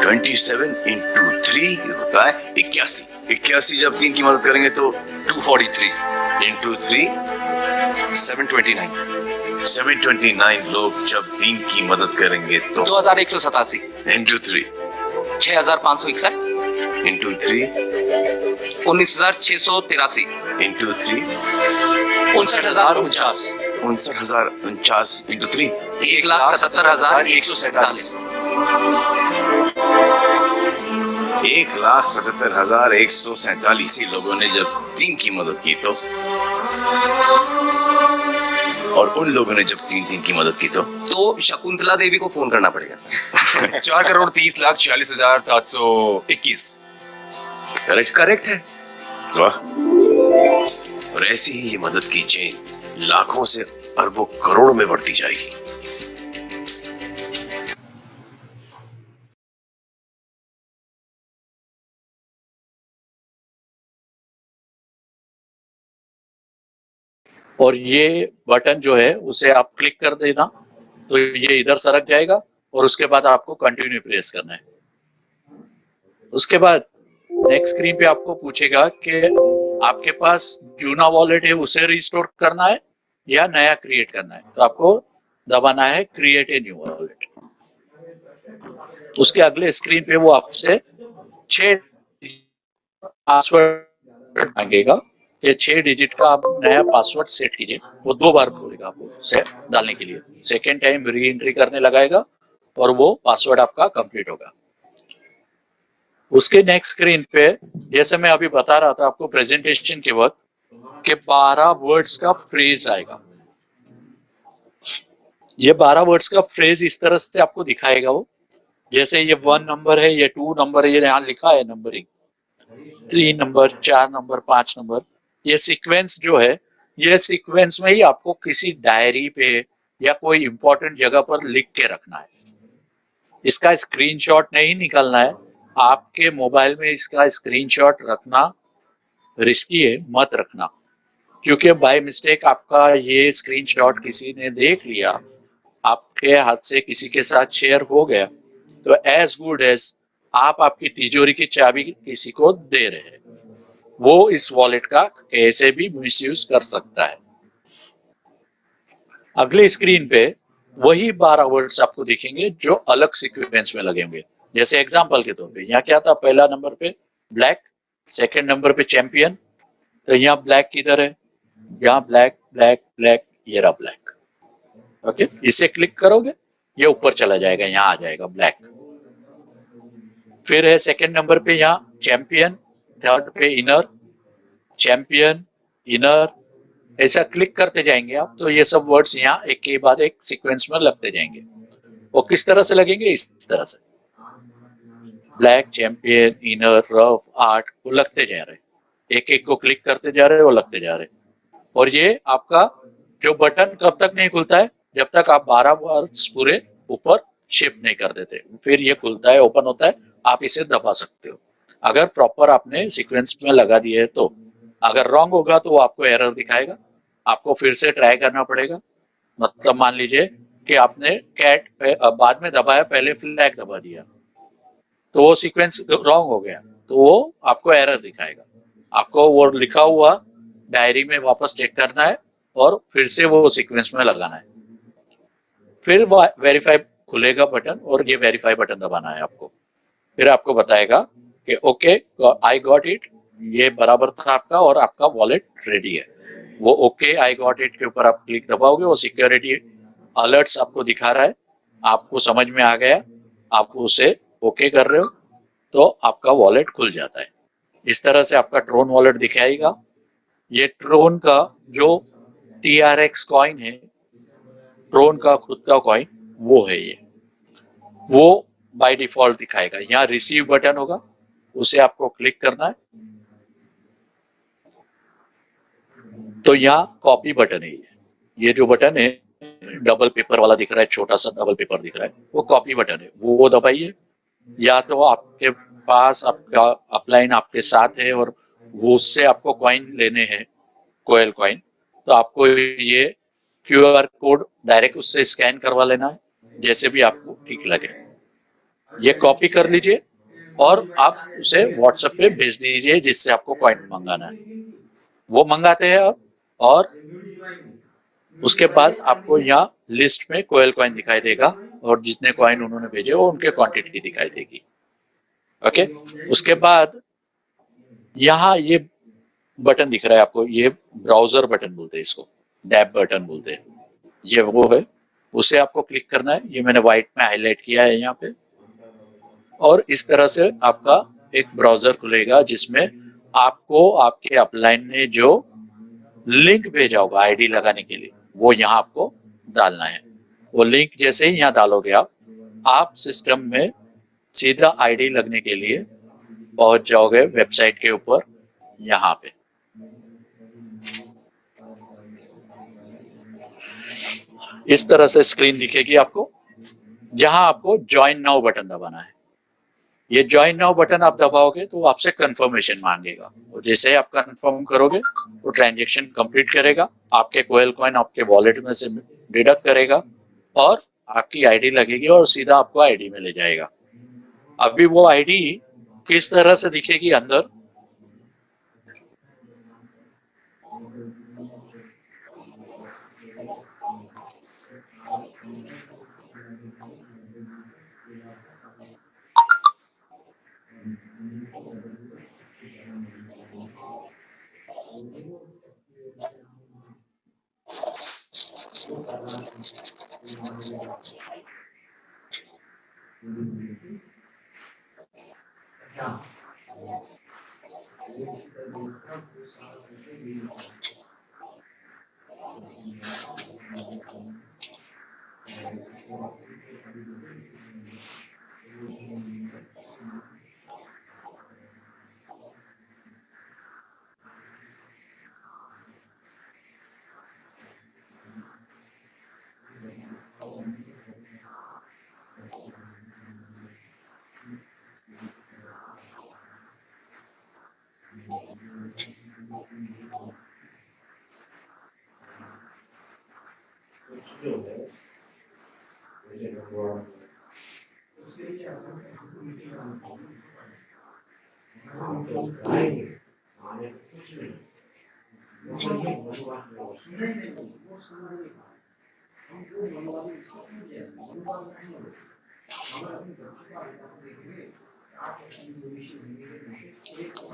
27 into 3 होता है 81। 81 जब 3 की मदद करेंगे तो 243 into 3 729। 729 लोग जब 3 की मदद करेंगे तो 2187 into 3 6561 into 3 19683 into 3 59049 59049 into 3 1,77,147 1,77,147 लोगों ने जब 3 की मदद की तो, और उन लोगों ने जब 3 की मदद की तो शकुंतला देवी को फोन करना पड़ेगा। 4,30,46,721। करेक्ट है। वाह। और ऐसी ही ये मदद की चेन लाखों से अरबों करोड़ों में बढ़ती जाएगी। और ये बटन जो है उसे आप क्लिक कर देना तो ये इधर सरक जाएगा, और उसके बाद आपको कंटिन्यू प्रेस करना है। उसके बाद नेक्स्ट स्क्रीन पे आपको पूछेगा कि आपके पास जूना वॉलेट है उसे रिस्टोर करना है या नया क्रिएट करना है। तो आपको दबाना है क्रिएट ए न्यू वॉलेट। उसके अगले स्क्रीन पे वो आपसे 6 पासवर्ड मांगेगा। ये 6 डिजिट का आप नया पासवर्ड सेट कीजिए। वो 2 बार बोलेगा आपको सेट डालने के लिए। सेकेंड टाइम री एंट्री करने लगाएगा और वो पासवर्ड आपका कंप्लीट होगा। उसके नेक्स्ट स्क्रीन पे जैसे मैं अभी बता रहा था आपको प्रेजेंटेशन के वक्त कि 12 वर्ड्स का फ्रेज आएगा। ये 12 वर्ड्स का फ्रेज इस तरह से आपको दिखाएगा वो, जैसे ये 1 नंबर है, ये 2 नंबर है, ये यहाँ लिखा है नंबरिंग, 3 नंबर, 4 नंबर, 5 नंबर, ये सीक्वेंस जो है, ये सीक्वेंस में ही आपको किसी डायरी पे या कोई इंपॉर्टेंट जगह पर लिख के रखना है। इसका स्क्रीनशॉट नहीं निकालना है। आपके मोबाइल में इसका स्क्रीनशॉट रखना रिस्की है, मत रखना, क्योंकि बाय मिस्टेक आपका ये स्क्रीनशॉट किसी ने देख लिया, आपके हाथ से किसी के साथ शेयर हो गया, तो एज गुड एज आप आपकी तिजोरी की चाबी किसी को दे रहे हैं। वो इस वॉलेट का कैसे भी मिसयूज कर सकता है। अगली स्क्रीन पे वही 12 वर्ड्स आपको दिखेंगे जो अलग सीक्वेंस में लगे होंगे। जैसे एग्जांपल के तौर पे यहाँ क्या था, पहला नंबर पे ब्लैक, सेकंड नंबर पे चैंपियन, तो यहाँ ब्लैक किधर है, यहाँ ब्लैक ब्लैक ब्लैक, ये रहा ब्लैक। ओके, इसे क्लिक करोगे ये ऊपर चला जाएगा, यहाँ आ जाएगा ब्लैक। फिर है सेकंड नंबर पे यहाँ चैंपियन, थर्ड पे इनर, चैंपियन, इनर, ऐसा क्लिक करते जाएंगे आप, तो ये सब वर्ड्स यहाँ एक के बाद एक सीक्वेंस में लगते जाएंगे। वो किस तरह से लगेंगे, इस तरह से black, champion, inner, rough, art, वो लगते जा रहे, एक एक को क्लिक करते जा रहे, वो लगते जा रहे। और ये आपका जो बटन कब तक नहीं खुलता है, जब तक आप 12 वर्ड्स पूरे ऊपर शिफ्ट नहीं कर देते, फिर ये खुलता है, ओपन होता है, आप इसे दबा सकते हो अगर प्रॉपर आपने सीक्वेंस में लगा दिए है तो। अगर रॉन्ग होगा तो वो आपको एरर दिखाएगा, आपको फिर से ट्राई करना पड़ेगा। मतलब मान लीजिए कि आपने कैट बाद में दबाया, पहले फ्लैग दबा दिया, तो वो सीक्वेंस रॉन्ग हो गया, तो वो आपको एरर दिखाएगा। आपको वो लिखा हुआ डायरी में वापस चेक करना है और फिर से वो सीक्वेंस में लगाना है। फिर वेरीफाई खुलेगा बटन और ये वेरीफाई बटन दबाना है आपको। फिर आपको बताएगा कि ओके आई गॉट इट, ये बराबर था आपका और आपका वॉलेट रेडी है। वो ओके आई गॉट इट के ऊपर आप क्लिक दबाओगे, वो सिक्योरिटी अलर्ट्स आपको दिखा रहा है, आपको समझ में आ गया, आप उसे ओके कर रहे हो, तो आपका वॉलेट खुल जाता है। इस तरह से आपका ट्रोन वॉलेट दिखाएगा। ये ट्रोन का जो TRX कॉइन है, ट्रोन का खुद का कॉइन, वो है ये, वो बाय डिफॉल्ट दिखाएगा। यहाँ रिसीव बटन होगा, उसे आपको क्लिक करना है, तो यहाँ कॉपी बटन है। ये जो बटन है डबल पेपर वाला दिख रहा है, छोटा सा डबल पेपर दिख रहा है, वो कॉपी बटन है, वो दबाइए। या तो आपके पास आपका अपलाइन आपके साथ है और वो उससे आपको कॉइन लेने हैं, कोयल कॉइन, तो आपको ये QR कोड डायरेक्ट उससे स्कैन करवा लेना है, जैसे भी आपको ठीक लगे। ये कॉपी कर लीजिए और आप उसे व्हाट्सएप पे भेज दीजिए जिससे आपको कॉइन मंगाना है। वो मंगाते हैं आप, और उसके बाद आपको यहाँ लिस्ट में कोयल कॉइन दिखाई देगा और जितने कॉइन उन्होंने भेजे वो उनके क्वांटिटी दिखाई देगी। ओके, उसके बाद यहाँ ये बटन दिख रहा है आपको, ये ब्राउजर बटन बोलते हैं इसको, डैब बटन बोलते हैं, ये वो है, उसे आपको क्लिक करना है। ये मैंने व्हाइट में हाईलाइट किया है यहाँ पे। और इस तरह से आपका एक ब्राउजर खुलेगा जिसमें आपको आपके अपलाइन ने जो लिंक भेजा होगा आईडी लगाने के लिए, वो यहाँ आपको डालना है। वो लिंक जैसे ही यहाँ डालोगे आप सिस्टम में सीधा आईडी लगने के लिए पहुंच जाओगे वेबसाइट के ऊपर। यहाँ पे इस तरह से स्क्रीन दिखेगी आपको, जहां आपको ज्वाइन नाउ बटन दबाना है। ये ज्वाइन नाउ बटन आप दबाओगे तो आपसे कंफर्मेशन मांगेगा, और जैसे ही आप कंफर्म करोगे वो ट्रांजैक्शन कंप्लीट करेगा, आपके कोयल कॉइन आपके वॉलेट में से डिडक्ट करेगा और आपकी आईडी लगेगी और सीधा आपको आईडी में ले जाएगा। अभी वो आईडी किस तरह से दिखेगी अंदर, ये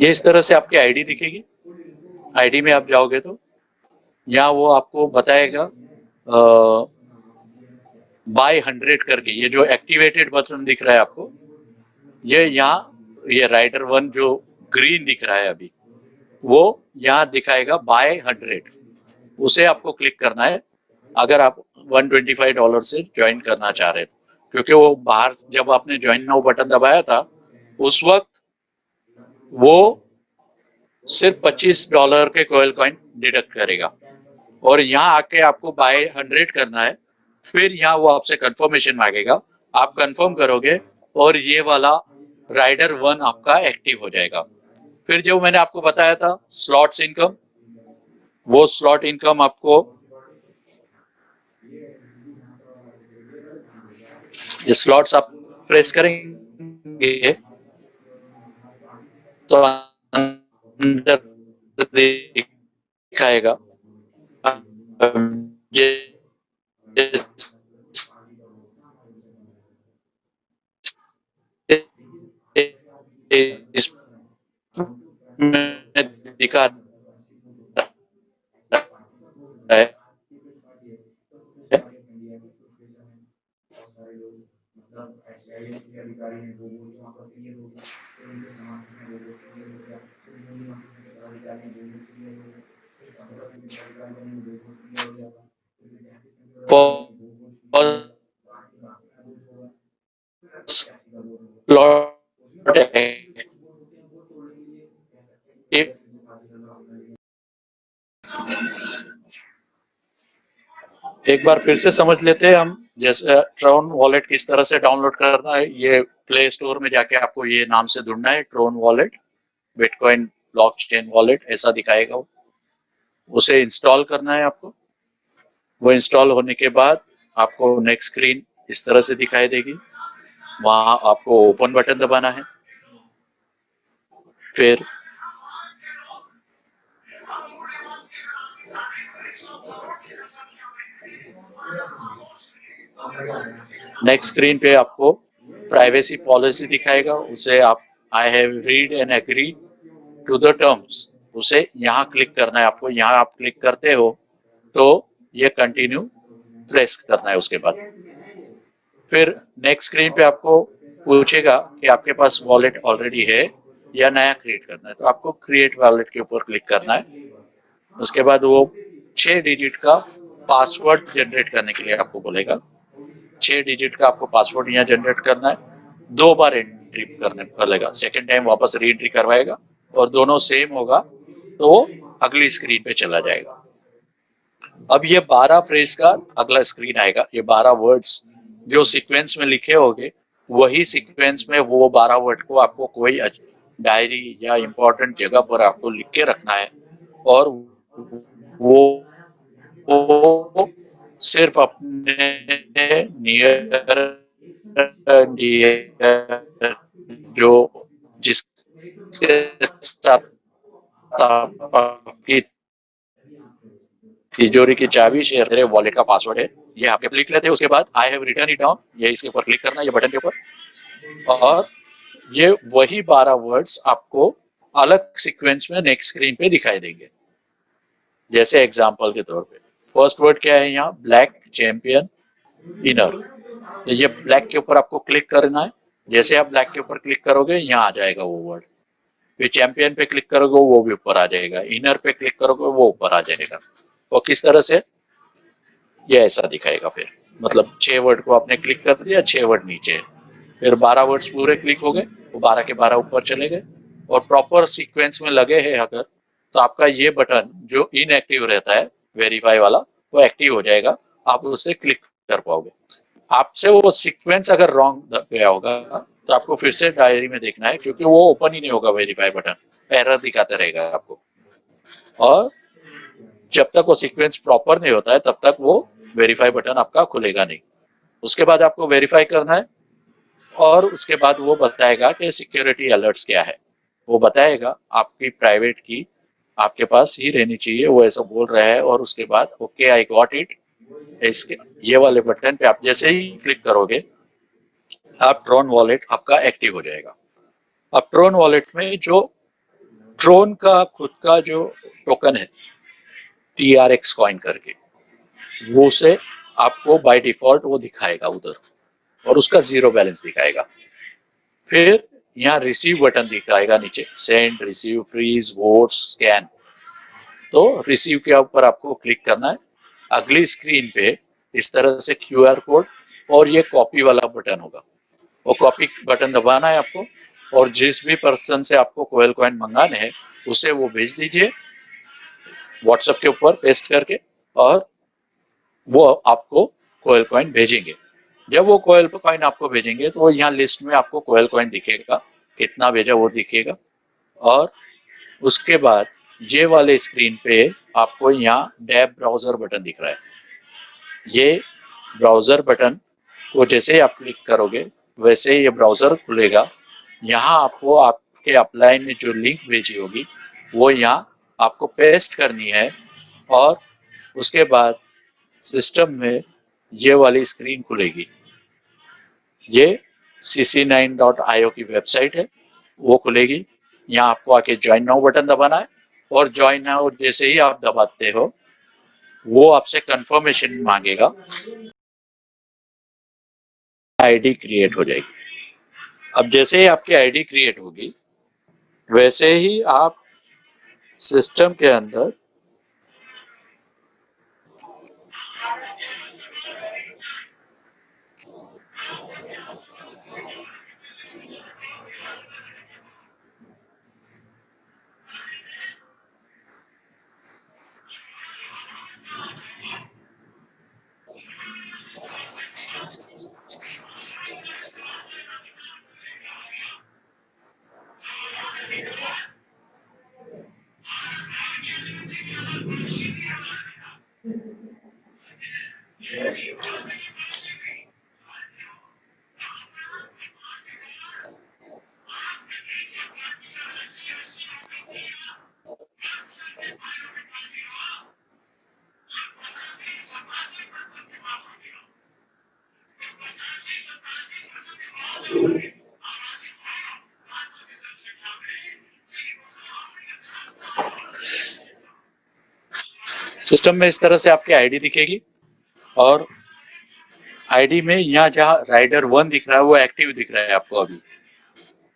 इस तरह से आपकी आईडी दिखेगी। आईडी में आप जाओगे तो यहाँ वो आपको बताएगा बाय 100 करके, ये जो एक्टिवेटेड बटन दिख रहा है आपको, ये यहाँ ये राइडर 1 जो ग्रीन दिख रहा है अभी, वो यहाँ दिखाएगा बाय 100, उसे आपको क्लिक करना है अगर आप $125 से ज्वाइन करना चाह रहे थे, क्योंकि वो बाहर जब आपने ज्वाइन नाउ बटन दबाया था उस वक्त वो सिर्फ $25 के कोयल कॉइन डिडक्ट करेगा, और यहाँ आके आपको बाय 100 करना है। फिर यहाँ वो आपसे कंफर्मेशन मांगेगा, आप कंफर्म करोगे और ये वाला राइडर 1 आपका एक्टिव हो जाएगा। फिर जो मैंने आपको बताया था स्लॉट्स इनकम, वो स्लॉट इनकम आपको ये स्लॉट्स आप प्रेस करेंगे तो अंदर दिखाएगा दिखा है एक बार फिर से समझ लेते हैं हम, जैसे ट्रोन वॉलेट किस तरह से डाउनलोड करना है। ये प्ले स्टोर में जाके आपको ये नाम से ढूंढना है, Tron wallet, bitcoin blockchain wallet ऐसा दिखाएगा वो, उसे इंस्टॉल करना है आपको। वो इंस्टॉल होने के बाद आपको नेक्स्ट स्क्रीन इस तरह से दिखाई देगी, वहां आपको ओपन बटन दबाना है। फिर नेक्स्ट स्क्रीन पे आपको प्राइवेसी पॉलिसी दिखाएगा, उसे आप I have read and agree to the terms, उसे यहाँ क्लिक करना है आपको। यहाँ आप क्लिक करते हो तो ये कंटिन्यू प्रेस करना है। उसके बाद फिर नेक्स्ट स्क्रीन पे आपको पूछेगा कि आपके पास वॉलेट ऑलरेडी है या नया क्रिएट करना है, तो आपको क्रिएट वॉलेट के ऊपर क्लिक करना है। उसके बाद वो 6 डिजिट का पासवर्ड जनरेट करने के लिए आपको बोलेगा। 6 डिजिट का आपको पासवर्ड यहाँ जनरेट करना है, 2 बार एंट्री करने बोलेगा, सेकेंड टाइम वापस री एंट्री करवाएगा और दोनों सेम होगा तो वो अगली स्क्रीन पे चला जाएगा। अब ये 12 फ्रेज का अगला स्क्रीन आएगा। ये 12 वर्ड्स जो सीक्वेंस में लिखे होंगे, वही सीक्वेंस में वो 12 वर्ड को आपको कोई डायरी या इम्पोर्टेंट जगह पर आपको लिख के रखना है, और वो सिर्फ अपने नियर जो जिसके साथ आपकी तिजोरी की चाबी शेयर करे, वॉलेट का पासवर्ड है, ये आप लिख लेते हैं। उसके बाद I have written it down, ये इसके ऊपर क्लिक करना है, ये बटन के ऊपर, और ये वही 12 वर्ड्स आपको अलग सीक्वेंस में नेक्स्ट स्क्रीन पे दिखाई देंगे। जैसे एग्जांपल के तौर पे फर्स्ट वर्ड क्या है यहाँ, ब्लैक चैंपियन इनर, तो ये ब्लैक के ऊपर आपको क्लिक करना है। जैसे आप ब्लैक के ऊपर क्लिक करोगे यहाँ आ जाएगा वो वर्ड, फिर चैंपियन पे क्लिक करोगे वो भी ऊपर आ जाएगा, इनर पे क्लिक करोगे वो ऊपर आ जाएगा। और किस तरह से ये ऐसा दिखाएगा। फिर मतलब 6 वर्ड को आपने क्लिक कर दिया, 6 वर्ड नीचे, फिर 12 वर्ड्स पूरे क्लिक हो गए, वो 12 के 12 ऊपर चले गए और प्रॉपर सीक्वेंस में लगे हैं अगर, तो आपका ये बटन जो इनएक्टिव रहता है वेरीफाई वाला, वो एक्टिव हो जाएगा, आप उससे क्लिक कर पाओगे। आपसे वो सीक्वेंस अगर रॉन्ग गया होगा तो आपको फिर से डायरी में देखना है, क्योंकि वो ओपन ही नहीं होगा वेरीफाई बटन, एरर दिखाता रहेगा आपको। और जब तक वो सीक्वेंस प्रॉपर नहीं होता है तब तक वो वेरीफाई बटन आपका खुलेगा नहीं। उसके बाद आपको वेरीफाई करना है और उसके बाद वो बताएगा कि सिक्योरिटी अलर्ट्स क्या है। वो बताएगा आपकी प्राइवेट की आपके पास ही रहनी चाहिए, वो ऐसा बोल रहा है। और उसके बाद ओके आई गॉट इट, इसके ये वाले बटन पे आप जैसे ही क्लिक करोगे आप ट्रोन वॉलेट आपका एक्टिव हो जाएगा। अब ट्रोन वॉलेट में जो ट्रोन का खुद का जो टोकन है TRX कॉइन करके, वो से आपको बाय डिफॉल्ट वो दिखाएगा उधर और उसका जीरो बैलेंस दिखाएगा। फिर यहाँ रिसीव बटन दिखाएगा नीचे, send, receive, freeze, votes, scan. तो रिसीव के ऊपर आपको क्लिक करना है। अगली स्क्रीन पे इस तरह से QR कोड और ये कॉपी वाला बटन होगा, वो कॉपी बटन दबाना है आपको और जिस भी पर्सन से आपको कोयल कॉइन मंगाने हैं उसे वो भेज दीजिए व्हाट्सएप के ऊपर पेस्ट करके, और वो आपको कोयल कॉइन भेजेंगे। जब वो कोयल कॉइन आपको भेजेंगे तो यहाँ लिस्ट में आपको कोयल कॉइन दिखेगा, कितना भेजा वो दिखेगा। और उसके बाद ये वाले स्क्रीन पे आपको यहाँ डैब ब्राउजर बटन दिख रहा है। ये ब्राउजर बटन को जैसे ही आप क्लिक करोगे वैसे ये ब्राउजर खुलेगा। यहाँ आपको आपके अप्लाई ने जो लिंक भेजी होगी वो यहाँ आपको पेस्ट करनी है और उसके बाद सिस्टम में ये वाली स्क्रीन खुलेगी। ये cc9.io की वेबसाइट है, वो खुलेगी। यहाँ आपको आके ज्वाइन नाउ बटन दबाना है और ज्वाइन नाउ जैसे ही आप दबाते हो वो आपसे कंफर्मेशन मांगेगा, आईडी क्रिएट हो जाएगी। अब जैसे ही आपकी आईडी क्रिएट होगी वैसे ही आप सिस्टम के अंदर सिस्टम में इस तरह से आपकी आईडी दिखेगी और आईडी में यहाँ जहाँ राइडर 1 दिख रहा है वो एक्टिव दिख रहा है आपको अभी,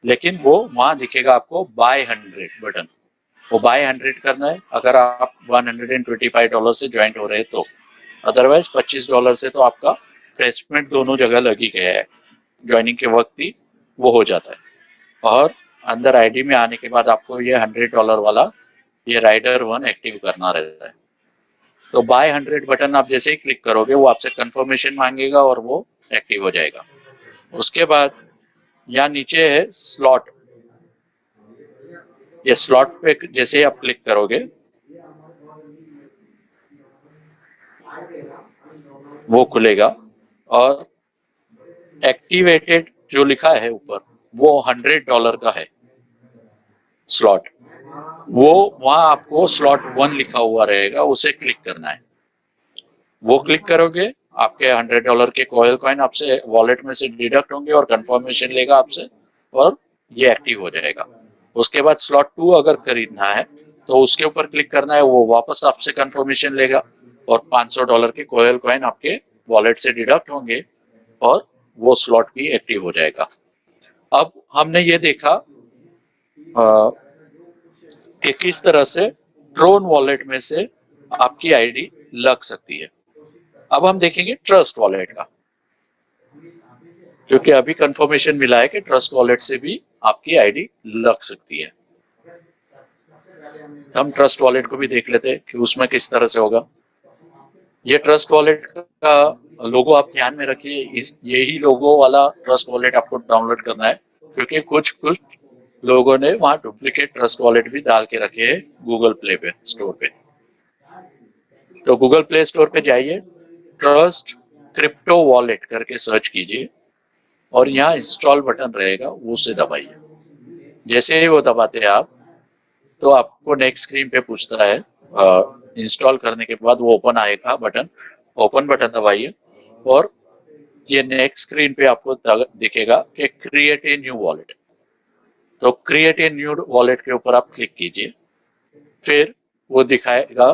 लेकिन वो वहां दिखेगा आपको बाय 100 बटन। वो बाय 100 करना है अगर आप $125 से ज्वाइंट हो रहे हैं तो, अदरवाइज $25 से तो आपका प्लेसमेंट दोनों जगह लगी गया है, ज्वाइनिंग के वक्त ही वो हो जाता है। और अंदर आईडी में आने के बाद आपको ये $100 वाला ये राइडर 1 एक्टिव करना रहता है। तो बाय 100 बटन आप जैसे ही क्लिक करोगे वो आपसे कंफर्मेशन मांगेगा और वो एक्टिव हो जाएगा। उसके बाद यहाँ नीचे है स्लॉट, ये स्लॉट पे जैसे ही आप क्लिक करोगे वो खुलेगा और एक्टिवेटेड जो लिखा है ऊपर वो $100 का है स्लॉट, वो वहां आपको स्लॉट 1 लिखा हुआ रहेगा, उसे क्लिक करना है। वो क्लिक करोगे आपके $100 के कोयल कॉइन आपसे वॉलेट में से डिडक्ट होंगे और कंफर्मेशन लेगा आपसे और ये एक्टिव हो जाएगा। उसके बाद स्लॉट 2 अगर खरीदना है तो उसके ऊपर क्लिक करना है, वो वापस आपसे कंफर्मेशन लेगा और $500 के कोयल कॉइन आपके वॉलेट से डिडक्ट होंगे और वो स्लॉट भी एक्टिव हो जाएगा। अब हमने ये देखा कि किस तरह से ट्रोन वॉलेट में से आपकी आईडी लग सकती है। अब हम देखेंगे ट्रस्ट वॉलेट का, क्योंकि अभी कंफर्मेशन मिला है कि ट्रस्ट वॉलेट से भी आपकी आईडी लग सकती है। हम ट्रस्ट वॉलेट को भी देख लेते हैं कि उसमें किस तरह से होगा। ये ट्रस्ट वॉलेट का लोगो आप ध्यान में रखिए, इस यही लोगो वाला ट्रस्ट वॉलेट आपको डाउनलोड करना है, क्योंकि कुछ लोगों ने वहां डुप्लीकेट ट्रस्ट वॉलेट भी डाल के रखे हैं गूगल प्ले पे स्टोर पे। तो गूगल प्ले स्टोर पे जाइए ट्रस्ट क्रिप्टो वॉलेट करके सर्च कीजिए और यहाँ इंस्टॉल बटन रहेगा, वो उसे दबाइए। जैसे ही वो दबाते हैं आप, तो आपको नेक्स्ट स्क्रीन पे पूछता है, इंस्टॉल करने के बाद वो ओपन आएगा बटन, ओपन बटन दबाइए और ये नेक्स्ट स्क्रीन पे आपको दिखेगा कि क्रिएट ए न्यू वॉलेट। तो क्रिएट ए न्यू वॉलेट के ऊपर आप क्लिक कीजिए, फिर वो दिखाएगा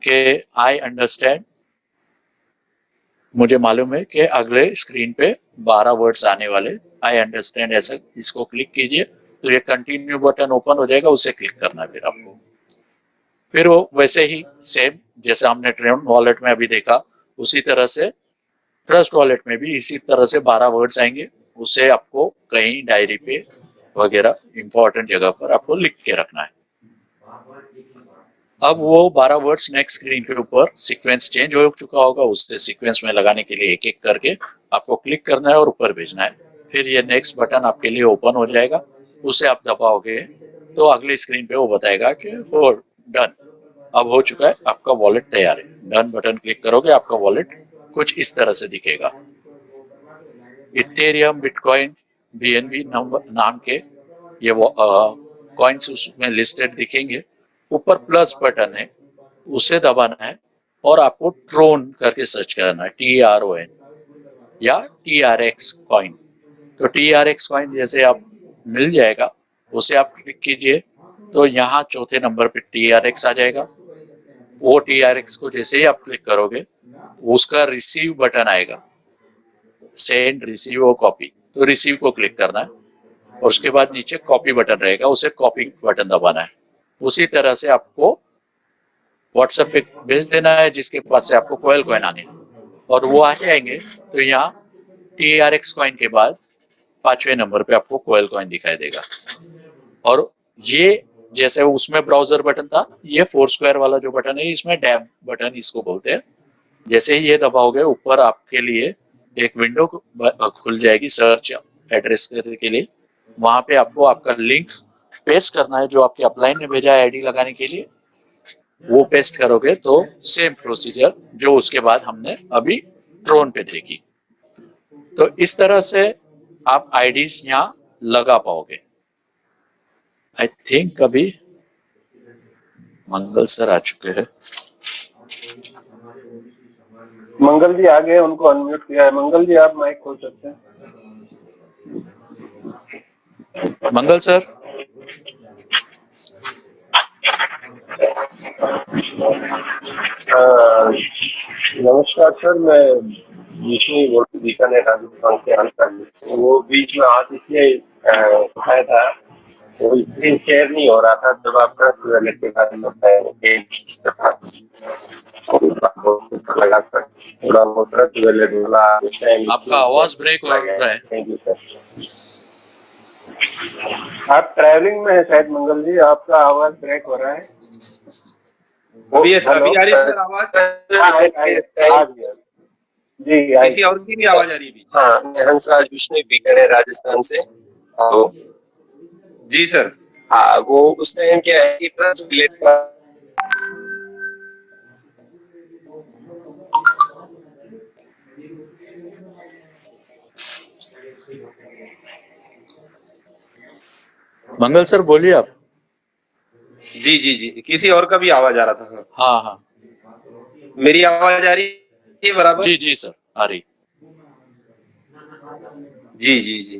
कि आई अंडरस्टैंड, मुझे मालूम है कि अगले स्क्रीन पे 12 वर्ड्स आने वाले, आई अंडरस्टैंड ऐसा, इसको क्लिक कीजिए तो ये कंटिन्यू बटन ओपन हो जाएगा, उसे क्लिक करना है फिर आपको। फिर वो वैसे ही सेम जैसे हमने ट्रेन वॉलेट में अभी देखा, उसी तरह से ट्रस्ट वॉलेट में भी इसी तरह से 12 वर्ड्स आएंगे, उसे आपको कहीं डायरी पे वगैरह इंपॉर्टेंट जगह पर आपको लिख के रखना है। अब वो 12 वर्ड्स नेक्स्ट स्क्रीन के ऊपर सीक्वेंस चेंज हो चुका होगा, उससे सीक्वेंस में लगाने के लिए एक एक करके आपको क्लिक करना है और ऊपर भेजना है। फिर ये नेक्स्ट बटन आपके लिए ओपन हो जाएगा, उसे आप दबाओगे तो अगली स्क्रीन पे वो बताएगा कि वो डन, अब हो चुका है, आपका वॉलेट तैयार है। डन बटन क्लिक करोगे, आपका वॉलेट कुछ इस तरह से दिखेगा। इथेरियम, बिटकॉइन, बीएनबी नाम के ये कॉइन्स उसमें लिस्टेड दिखेंगे। ऊपर प्लस बटन है, उसे दबाना है और आपको ट्रोन करके सर्च करना है, TRON या TRX कॉइन। तो TRX कॉइन जैसे आप मिल जाएगा, उसे आप क्लिक कीजिए तो यहाँ चौथे नंबर पे TRX आ जाएगा। वो TRX को जैसे ही आप क्लिक करोगे, उसका रिसीव बटन आएगा, सेंड, रिसीव और कॉपी। तो रिसीव को क्लिक करना है और उसके बाद नीचे कॉपी बटन रहेगा, उसे कॉपी बटन दबाना है। उसी तरह से आपको व्हाट्सएप पे भेज देना है जिसके पास से आपको कोयल कॉइन आने, और वो आ जाएंगे। तो यहाँ TRX कॉइन के बाद 5वें नंबर पे आपको कोयल कॉइन दिखाई देगा। और ये जैसे उसमें ब्राउजर बटन था, ये 4 स्क्वायर वाला जो बटन है, इसमें डैब बटन इसको बोलते हैं। जैसे ही ये दबाओगे, ऊपर आपके लिए एक विंडो खुल जाएगी सर्च एड्रेस के लिए। वहां पे आपको आपका लिंक पेस्ट करना है जो आपके अपलाइन ने भेजा है आईडी लगाने के लिए। वो पेस्ट करोगे तो सेम प्रोसीजर जो उसके बाद हमने अभी ट्रोन पे देखी। तो इस तरह से आप आईडीज यहाँ लगा पाओगे। आई थिंक अभी मंगल सर आ चुके हैं। मंगल जी आ गए, उनको अनम्यूट किया है। मंगल जी आप माइक खोल सकते हैं। मंगल सर, नमस्कार सर, मैं विष्णु बोल बीकानेर राजस्थान से आना। वो बीच में आज इसलिए आया था, वो स्क्रीन शेयर नहीं हो रहा था जब आपका के बारे में लगा कर थोड़ा बहुत आपका आवाज ब्रेक हो रहा है। Thank you sir. आप ट्रैवलिंग में है शायद मंगल जी, आपका आवाज ब्रेक हो रहा है। अभी आ रही है सर आवाज? आ गया जी। किसी और की भी आवाज आ रही है? हाँ, मैं हंसराज विष्णु बीकानेर राजस्थान से। जी सर। हाँ, वो उस टाइम क्या है कि ट्रस्ट रिलेट का मंगल सर बोलिए आप। जी जी जी, किसी और का भी आवाज आ रहा था। हाँ हाँ, मेरी आवाज आ रही है बराबर? जी जी सर, आ रही। जी जी जी।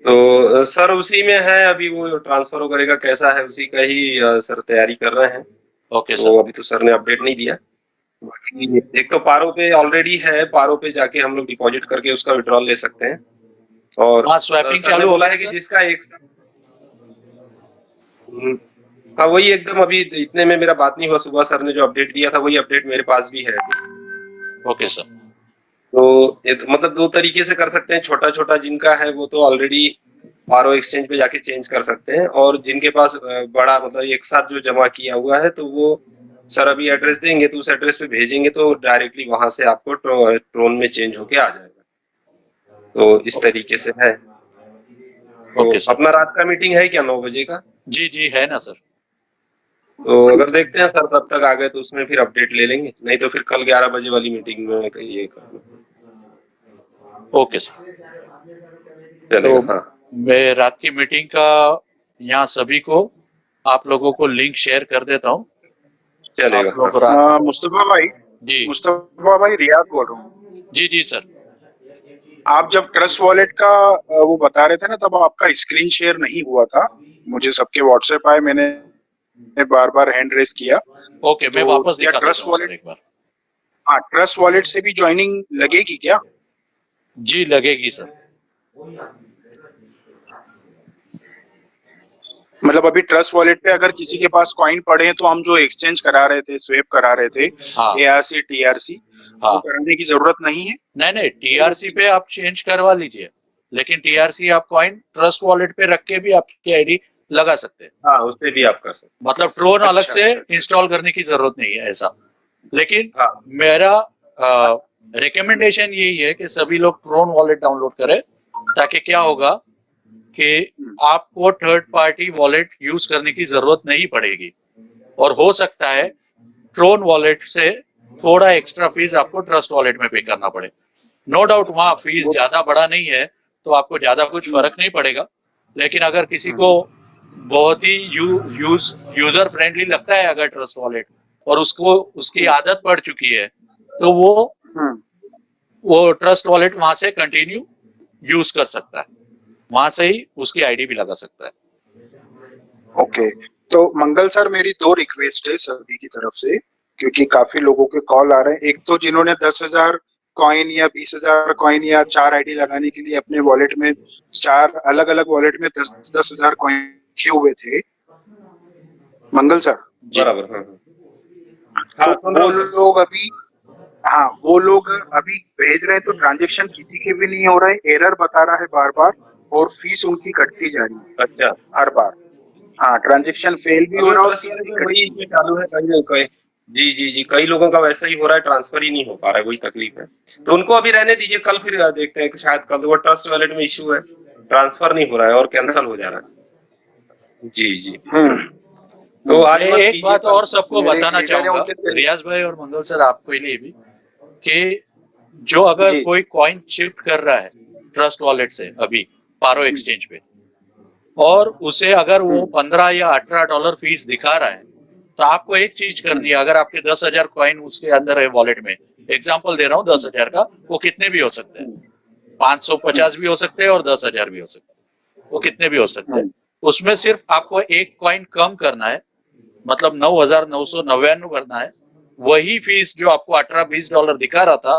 तो सर उसी में है अभी, वो ट्रांसफर करेगा कैसा है उसी का ही सर तैयारी कर रहे हैं। ओके तो सर। अभी तो सर ने अपडेट नहीं दिया। बाकी एक तो पारो पे ऑलरेडी है, पारो पे जाके हम लोग डिपॉजिट करके उसका विड्रॉल ले सकते हैं। और हाँ, स्वैपिंग सर ने चालू बोला होगा है कि सर? जिसका एक हाँ वही एकदम अभी इतने में मेरा बात नहीं हुआ, सुबह सर ने जो अपडेट दिया था वही अपडेट मेरे पास भी है। Okay sir. तो मतलब दो तरीके से कर सकते हैं। छोटा छोटा जिनका है वो तो ऑलरेडी पारो एक्सचेंज पे जाके चेंज कर सकते हैं, और जिनके पास बड़ा मतलब एक साथ जो जमा किया हुआ है तो वो सर अभी एड्रेस देंगे तो उस एड्रेस पे भेजेंगे तो डायरेक्टली वहां से आपको ट्रोन में चेंज होके आ जाएगा। तो इस तरीके से है। तो ओके सर। अपना रात का मीटिंग है क्या 9 बजे का? जी जी है ना सर। तो अगर देखते हैं सर तब तक आ गए तो उसमें फिर अपडेट ले लेंगे, नहीं तो फिर कल 11 बजे वाली मीटिंग में कहीं ये कर लो। Okay sir. चलेगा, तो हाँ मैं रात की मीटिंग का यहाँ सभी को आप लोगों को लिंक शेयर कर देता हूँ। चलेगा, आप लोग हाँ। रात मुस्तफा भाई, जी रियाज बोल रहा हूँ। जी सर। आप जब ट्रस्ट वॉलेट का वो बता रहे थे ना, तब आपका स्क्रीन शेयर नहीं हुआ था। मुझे सबके व्हाट्सएप आए, मैंने बार बार हैंड रेस किया। ओके, मैं तो वापस क्या दिखा ट्रस्ट देता हूँ सर वॉलेट, एक बार। हाँ ट्रस्ट वॉलेट से भी ज्वाइनिंग लगेगी क्या? जी लगेगी सर। मतलब अभी ट्रस्ट वॉलेट पे अगर किसी के पास कॉइन पड़े हैं तो हम जो एक्सचेंज करा रहे थे, स्वेप करा रहे थे, हाँ ARC TRC, हाँ। वो कराने की जरूरत नहीं है? नहीं, TRC पे आप चेंज करवा लीजिए, लेकिन TRC आप कॉइन ट्रस्ट वॉलेट पे रख के भी आपकी आईडी लगा सकते हैं। हाँ उससे भी आप कर सकते मतलब ट्रोन अलग अच्छा, से अच्छा। इंस्टॉल करने की जरूरत नहीं है ऐसा। लेकिन हाँ। मेरा रिकमेंडेशन यही है कि सभी लोग ट्रोन वॉलेट डाउनलोड करें, ताकि क्या होगा कि आपको थर्ड पार्टी वॉलेट यूज करने की जरूरत नहीं पड़ेगी, और हो सकता है ट्रोन वॉलेट से थोड़ा एक्स्ट्रा फीस आपको ट्रस्ट वॉलेट में पे करना पड़े। नो डाउट वहां फीस ज्यादा बड़ा नहीं है, तो आपको ज्यादा कुछ फर्क नहीं पड़ेगा। लेकिन अगर किसी को बहुत ही यूजर फ्रेंडली लगता है अगर ट्रस्ट वॉलेट, और उसको उसकी आदत पड़ चुकी है, तो वो ट्रस्ट वॉलेट वहां से कंटिन्यू यूज कर सकता है, वहां से ही उसकी आईडी भी लगा सकता है। ओके, तो मंगल सर, मेरी 2 रिक्वेस्ट है सभी की तरफ से, क्योंकि काफी लोगों के कॉल आ रहे हैं। एक तो जिन्होंने 10,000 कॉइन या 20,000 कॉइन या 4 आईडी लगाने के लिए अपने वॉलेट में 4 अलग अलग वॉलेट में 10,000 कॉइन रखे हुए थे, मंगल सर, बराबर, हाँ तो वो लोग अभी भेज रहे हैं, तो ट्रांजेक्शन किसी के भी नहीं हो रहा है, एरर बता रहा है बार बार, और फीस उनकी कटती जा रही है अच्छा। हर बार। हाँ, ट्रांजेक्शन फेल भी हो रहा है और फीस भी वही इसमें चालू है कहीं जी कई लोगों का वैसा ही हो रहा है, ट्रांसफर ही नहीं हो पा रहा है, वही तकलीफ है। तो उनको अभी रहने दीजिए, कल फिर देखते हैं कि शायद कल वो ट्रस्ट वॉलेट में इश्यू है, ट्रांसफर नहीं हो रहा है और कैंसिल हो जा रहा है। जी तो आज एक बात और सबको मेरे बताना लीडर हैं, चाहूंगा, उनके- रियाज भाई और मंगल सर, आपको लिए भी, कि जो अगर जी। कोई कॉइन शिफ्ट कर रहा है ट्रस्ट वॉलेट से अभी पारो एक्सचेंज पे, और उसे अगर वो 15 या 18 डॉलर फीस दिखा रहा है, तो आपको एक चीज करनी है। अगर आपके 10,000 कॉइन उसके अंदर है वॉलेट में, एग्जांपल दे रहा हूँ 10,000 का, वो कितने भी हो सकते हैं, 550 भी हो सकते हैं और 10,000 भी हो सकते हैं, वो कितने भी हो सकते हैं। उसमें सिर्फ आपको एक कॉइन कम करना है, मतलब 9,999 करना है। वही फीस जो आपको 18-20 डॉलर दिखा रहा था,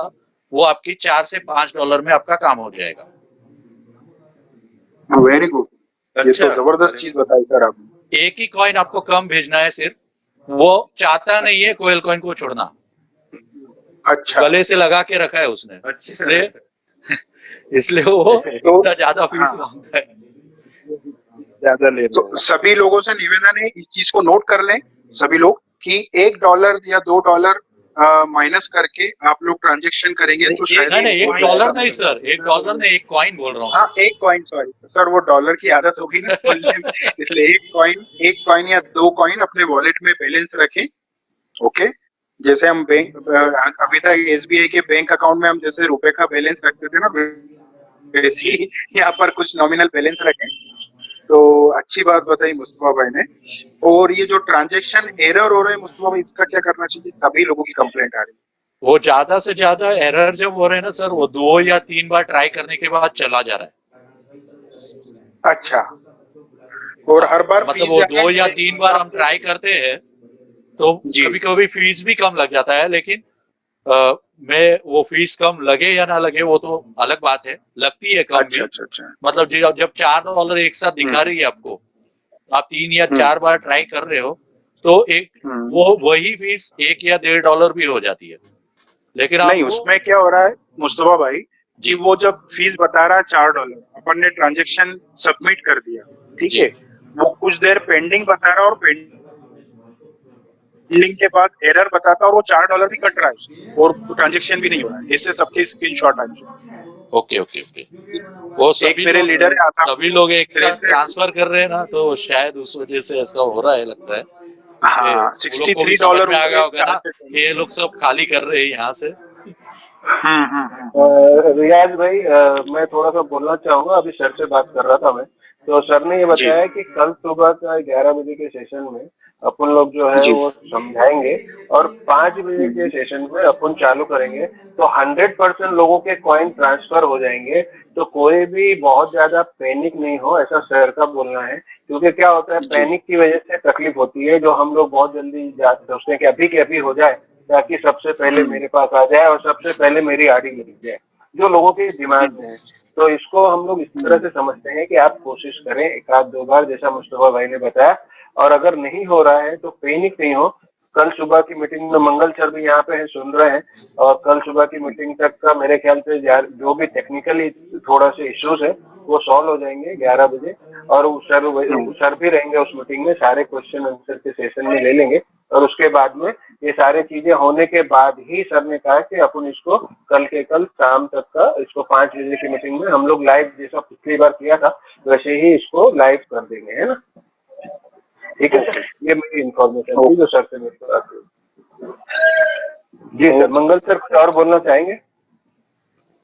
वो आपकी 4 से 5 डॉलर में आपका काम हो जाएगा। वेरी गुड, ये तो जबरदस्त चीज बताई सर आपने। एक ही कॉइन आपको कम भेजना है सिर्फ, वो चाहता नहीं है कोयल कॉइन को छोड़ना, अच्छा, गले से लगा के रखा है उसने, अच्छा। इसलिए वो इतना ज्यादा फीस मांगता है। ज्यादा ले तो सभी लोगों से निवेदन है, इस चीज को नोट कर लें सभी लोग, कि $1 या $2 माइनस करके आप लोग ट्रांजेक्शन करेंगे तो शायद नहीं, $1 नहीं सर, $1 नहीं, एक कॉइन बोल रहा हूँ। हाँ, एक कॉइन, सॉरी सर, वो डॉलर की आदत होगी ना बोलने में, इसलिए एक कॉइन या 2 कॉइन अपने वॉलेट में बैलेंस रखें। ओके, जैसे हम बैंक अभी तक SBI के बैंक अकाउंट में हम जैसे रुपए का बैलेंस रखते थे ना, वैसे ही यहाँ पर कुछ नॉमिनल बैलेंस रखें। तो अच्छी बात बताई मुस्तफा भाई ने। और ये जो ट्रांजैक्शन एरर हो रहे हैं मुस्तफा भाई, इसका क्या करना चाहिए? सभी लोगों की कंप्लेंट आ रही है। वो ज्यादा से ज्यादा एरर जब हो रहे हैं ना सर, वो 2 या 3 बार ट्राई करने के बाद चला जा रहा है। अच्छा, और हर बार मतलब वो 2 या 3 बार हम ट्राई करते हैं, तो कभी कभी फीस भी कम लग जाता है। लेकिन मैं वो फीस कम लगे या ना लगे वो तो अलग बात है, लगती है कम भी। अच्छा। मतलब जब $4 एक साथ दिखा रही है आपको, आप 3 या 4 बार ट्राई कर रहे हो, तो वो वही फीस $1 या $1.5 भी हो जाती है। लेकिन नहीं, उसमें क्या हो रहा है मुस्तफा भाई, कि वो जब फीस बता रहा है $4, अपन ने ट्रांजेक्शन सबमिट कर दिया, ठीक है, वो कुछ देर पेंडिंग बता रहा है, और पेंडिंग के बाद एरर बताता है, और वो $4 भी कट रहा है और ट्रांजेक्शन भी नहीं हो रहा है। इससे सबके स्क्रीनशॉट आए। ओके, वो सभी मेरे लीडर है, सभी लोग एक साथ ट्रांसफर कर रहे हैं ना, तो शायद उस वजह से ऐसा हो रहा है, लगता है। हाँ, वो लोग को भी $63 समझ में आ गया होगा ना चार्ज कि ये लोग सब खाली कर रहे हैं यहाँ से। रियाज भाई, मैं थोड़ा सा बोलना चाहूंगा। अभी सर से बात कर रहा था मैं, तो सर ने ये बताया कि कल सुबह का 11 बजे के सेशन में अपन लोग जो है जी। वो समझाएंगे, और 5 बजे के सेशन में अपन चालू करेंगे, तो 100% लोगों के कॉइन ट्रांसफर हो जाएंगे। तो कोई भी बहुत ज्यादा पैनिक नहीं हो, ऐसा सर का बोलना है। क्योंकि क्या होता है, पैनिक की वजह से तकलीफ होती है, जो हम लोग बहुत जल्दी सोचते हैं कि अभी के अभी हो जाए, ताकि सबसे पहले मेरे पास आ जाए और सबसे पहले मेरी आड़ी लग जाए, जो लोगों के दिमाग में है। तो इसको हम लोग इस तरह से समझते हैं कि आप कोशिश करें 1-2 बार, जैसा मुस्तफा भाई ने बताया। और अगर नहीं हो रहा है तो पैनिक नहीं हो। कल सुबह की मीटिंग में मंगल सर भी यहाँ पे है, सुन रहे हैं, और कल सुबह की मीटिंग तक का मेरे ख्याल से जो भी टेक्निकली थोड़ा से इश्यूज है वो सॉल्व हो जाएंगे 11 बजे। और सर भी रहेंगे उस मीटिंग में, सारे क्वेश्चन आंसर के सेशन में ले लेंगे। और उसके बाद में ये सारी चीजें होने के बाद ही सर ने कहा कि अपन इसको कल के कल शाम तक का, इसको 5 बजे की मीटिंग में हम लोग लाइव, जैसा पिछली बार किया था वैसे ही इसको लाइव कर देंगे, है ना? ठीक है सर, ये मेरी इन्फॉर्मेशन थी जो सर से मेरे को आती है। जी सर, मंगल सर कुछ और बोलना चाहेंगे?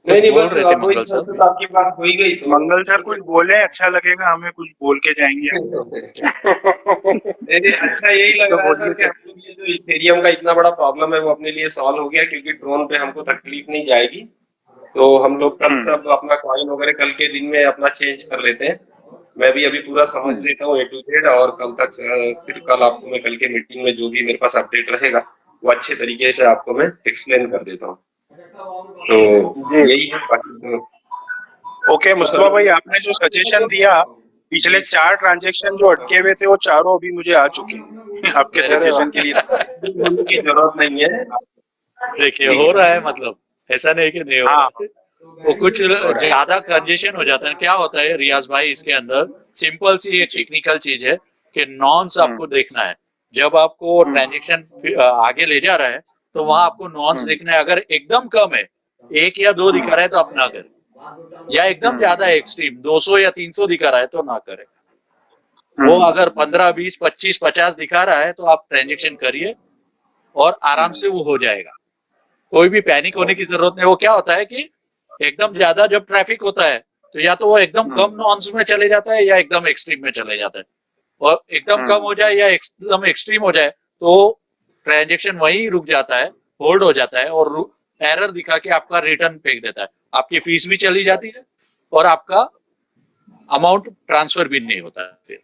नहीं बोल बस रहे थे अब वही मंगल सर। तो आपकी बात हो ही गई तो मंगल सर कुछ बोले, अच्छा लगेगा हमें, कुछ बोल के जाएंगे। नहीं, अच्छा यही लग तो रहा है सर बोलिए कि हम लोग ये जो इथेरियम का इतना बड़ा प्रॉब्लम है वो अपने लिए सॉल्व हो गया, क्योंकि ड्रोन पे हमको तकलीफ नहीं जाएगी। तो हम लोग कल सब अपना कॉइन वगैरह कल के दिन में अपना चेंज कर लेते हैं। मैं भी अभी पूरा समझ लेता हूँ A to Z, और कल तक फिर कल आपको मैं कल के मीटिंग में जो भी मेरे पास अपडेट रहेगा वो अच्छे तरीके से आपको मैं एक्सप्लेन कर देता हूँ। तो यही है, बाकी तो ओके मुस्तफा भाई, आपने जो सजेशन दिया, पिछले 4 ट्रांजैक्शन जो अटके हुए थे वो चारों अभी मुझे आ चुके हैं आपके सजेशन के लिए। बोलने की जरूरत नहीं है। देखिए हो रहा है, मतलब ऐसा नहीं कि नहीं हो रहा है। वो कुछ ज्यादा कंजेशन हो जाता है। क्या होता है रियाज भाई, इसके अंदर सिंपल सी एक टेक्निकल चीज है कि नॉन्स आपको देखना है। जब आपको ट्रांजेक्शन आगे ले जा रहा है तो वहां आपको नॉन्स देखना है। अगर एकदम कम है, 1 या 2 दिखा रहा है तो आप ना करें, या एकदम ज्यादा एक्सट्रीम 200 या 300 दिखा रहा है तो ना करें। वो अगर 15, 20, 25, 50 दिखा रहा है तो आप ट्रांजेक्शन करिए और आराम से वो हो जाएगा। कोई भी पैनिक होने की जरूरत नहीं। वो क्या होता है कि एकदम ज्यादा जब ट्रैफिक होता है तो या तो वो एकदम कम नॉन्स में चले जाता है या एकदम एक्सट्रीम में चले जाता है। और एकदम कम हो जाए या एकदम एक्सट्रीम हो जाए तो ट्रांजेक्शन वहीं रुक जाता है, होल्ड हो जाता है, और एरर दिखा के आपका रिटर्न फेंक देता है। आपकी फीस भी चली जाती है और आपका अमाउंट ट्रांसफर भी नहीं होता है फिर।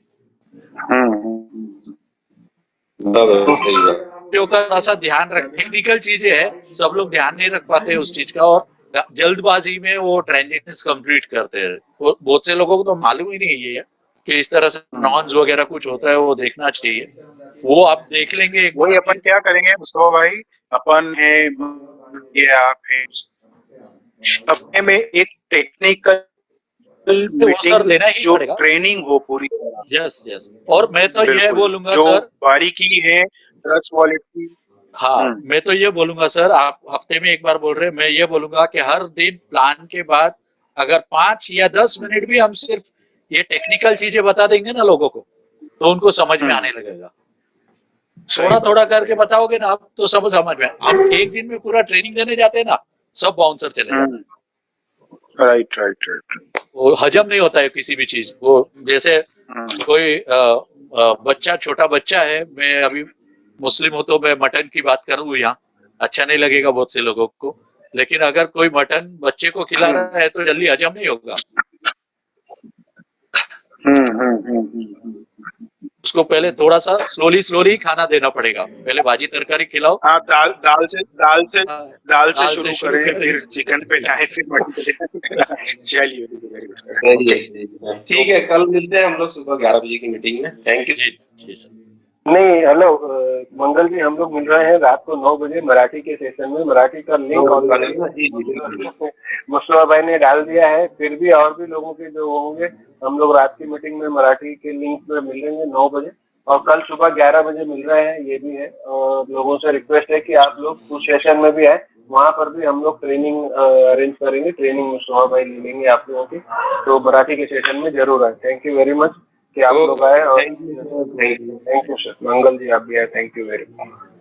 सही बात। का थोड़ा सा ध्यान रख, टेक्निकल चीजें है, सब लोग ध्यान नहीं रख पाते उस चीज का, और जल्दबाजी में वो ट्रांजेक्शन कंप्लीट करते हैं। बहुत से लोगों को तो मालूम ही नहीं है कि इस तरह से नॉन्स वगैरह कुछ होता है, वो देखना चाहिए। वो आप देख लेंगे एक वही अपन क्या करेंगे मुस्तफा भाई, अपन है, ये आप है, अपने में एक टेक्निकल सर लेना ही जो पड़ेगा। ट्रेनिंग हो पूरी। Yes yes. और मैं तो ये बिल्कुल। बोलूंगा जो सर, बारीकी है ट्रस्ट वॉलेट की। हाँ मैं तो ये बोलूंगा सर, आप हफ्ते में एक बार बोल रहे हैं, मैं ये बोलूंगा कि हर दिन प्लान के बाद अगर 5 या 10 मिनट भी हम सिर्फ ये टेक्निकल चीजें बता देंगे ना लोगों को, तो उनको समझ में आने लगेगा। थोड़ा थोड़ा करके बताओगे ना आप तो सब समझ में। हम एक दिन में पूरा ट्रेनिंग देने जाते हैं ना, सब बाउंसर चले जाते हैं। Right right right. वो हजम नहीं होता है किसी भी चीज। वो जैसे कोई बच्चा, छोटा बच्चा है, मैं अभी मुस्लिम हूं तो मैं मटन की बात करूँ यहाँ, अच्छा नहीं लगेगा बहुत से लोगों को, लेकिन अगर कोई मटन बच्चे को खिला रहा है तो जल्दी हजम नहीं होगा। उसको पहले थोड़ा सा स्लोली खाना देना पड़ेगा। पहले भाजी तरकारी खिलाओ। हाँ, दाल से शुरू करें, फिर चिकन पे जाए, फिर मटन। चलिए ठीक है, कल मिलते हैं हम लोग सुबह 11 बजे की मीटिंग में। Thank you. जी सर। नहीं, हेलो मंगल जी, हम लोग मिल रहे हैं रात को 9 बजे मराठी के सेशन में। मराठी का लिंक मुस्तफा भाई ने डाल दिया है। फिर भी और भी लोगों के जो होंगे, हम लोग रात की मीटिंग में मराठी के लिंक पे मिलेंगे 9 बजे, और कल सुबह 11 बजे मिल रहे हैं, ये भी है। और लोगों से रिक्वेस्ट है कि आप लोग उस सेशन में भी आए, वहाँ पर भी हम लोग ट्रेनिंग अरेंज करेंगे। ट्रेनिंग मुस्तफा भाई ले लेंगे आप लोगों की, तो मराठी के सेशन में जरूर आए। Thank you very much. कि आप ओ, लोग आए और thank you, thank you sir, Mangal ji आप भी आए, थैंक यू वेरी मच।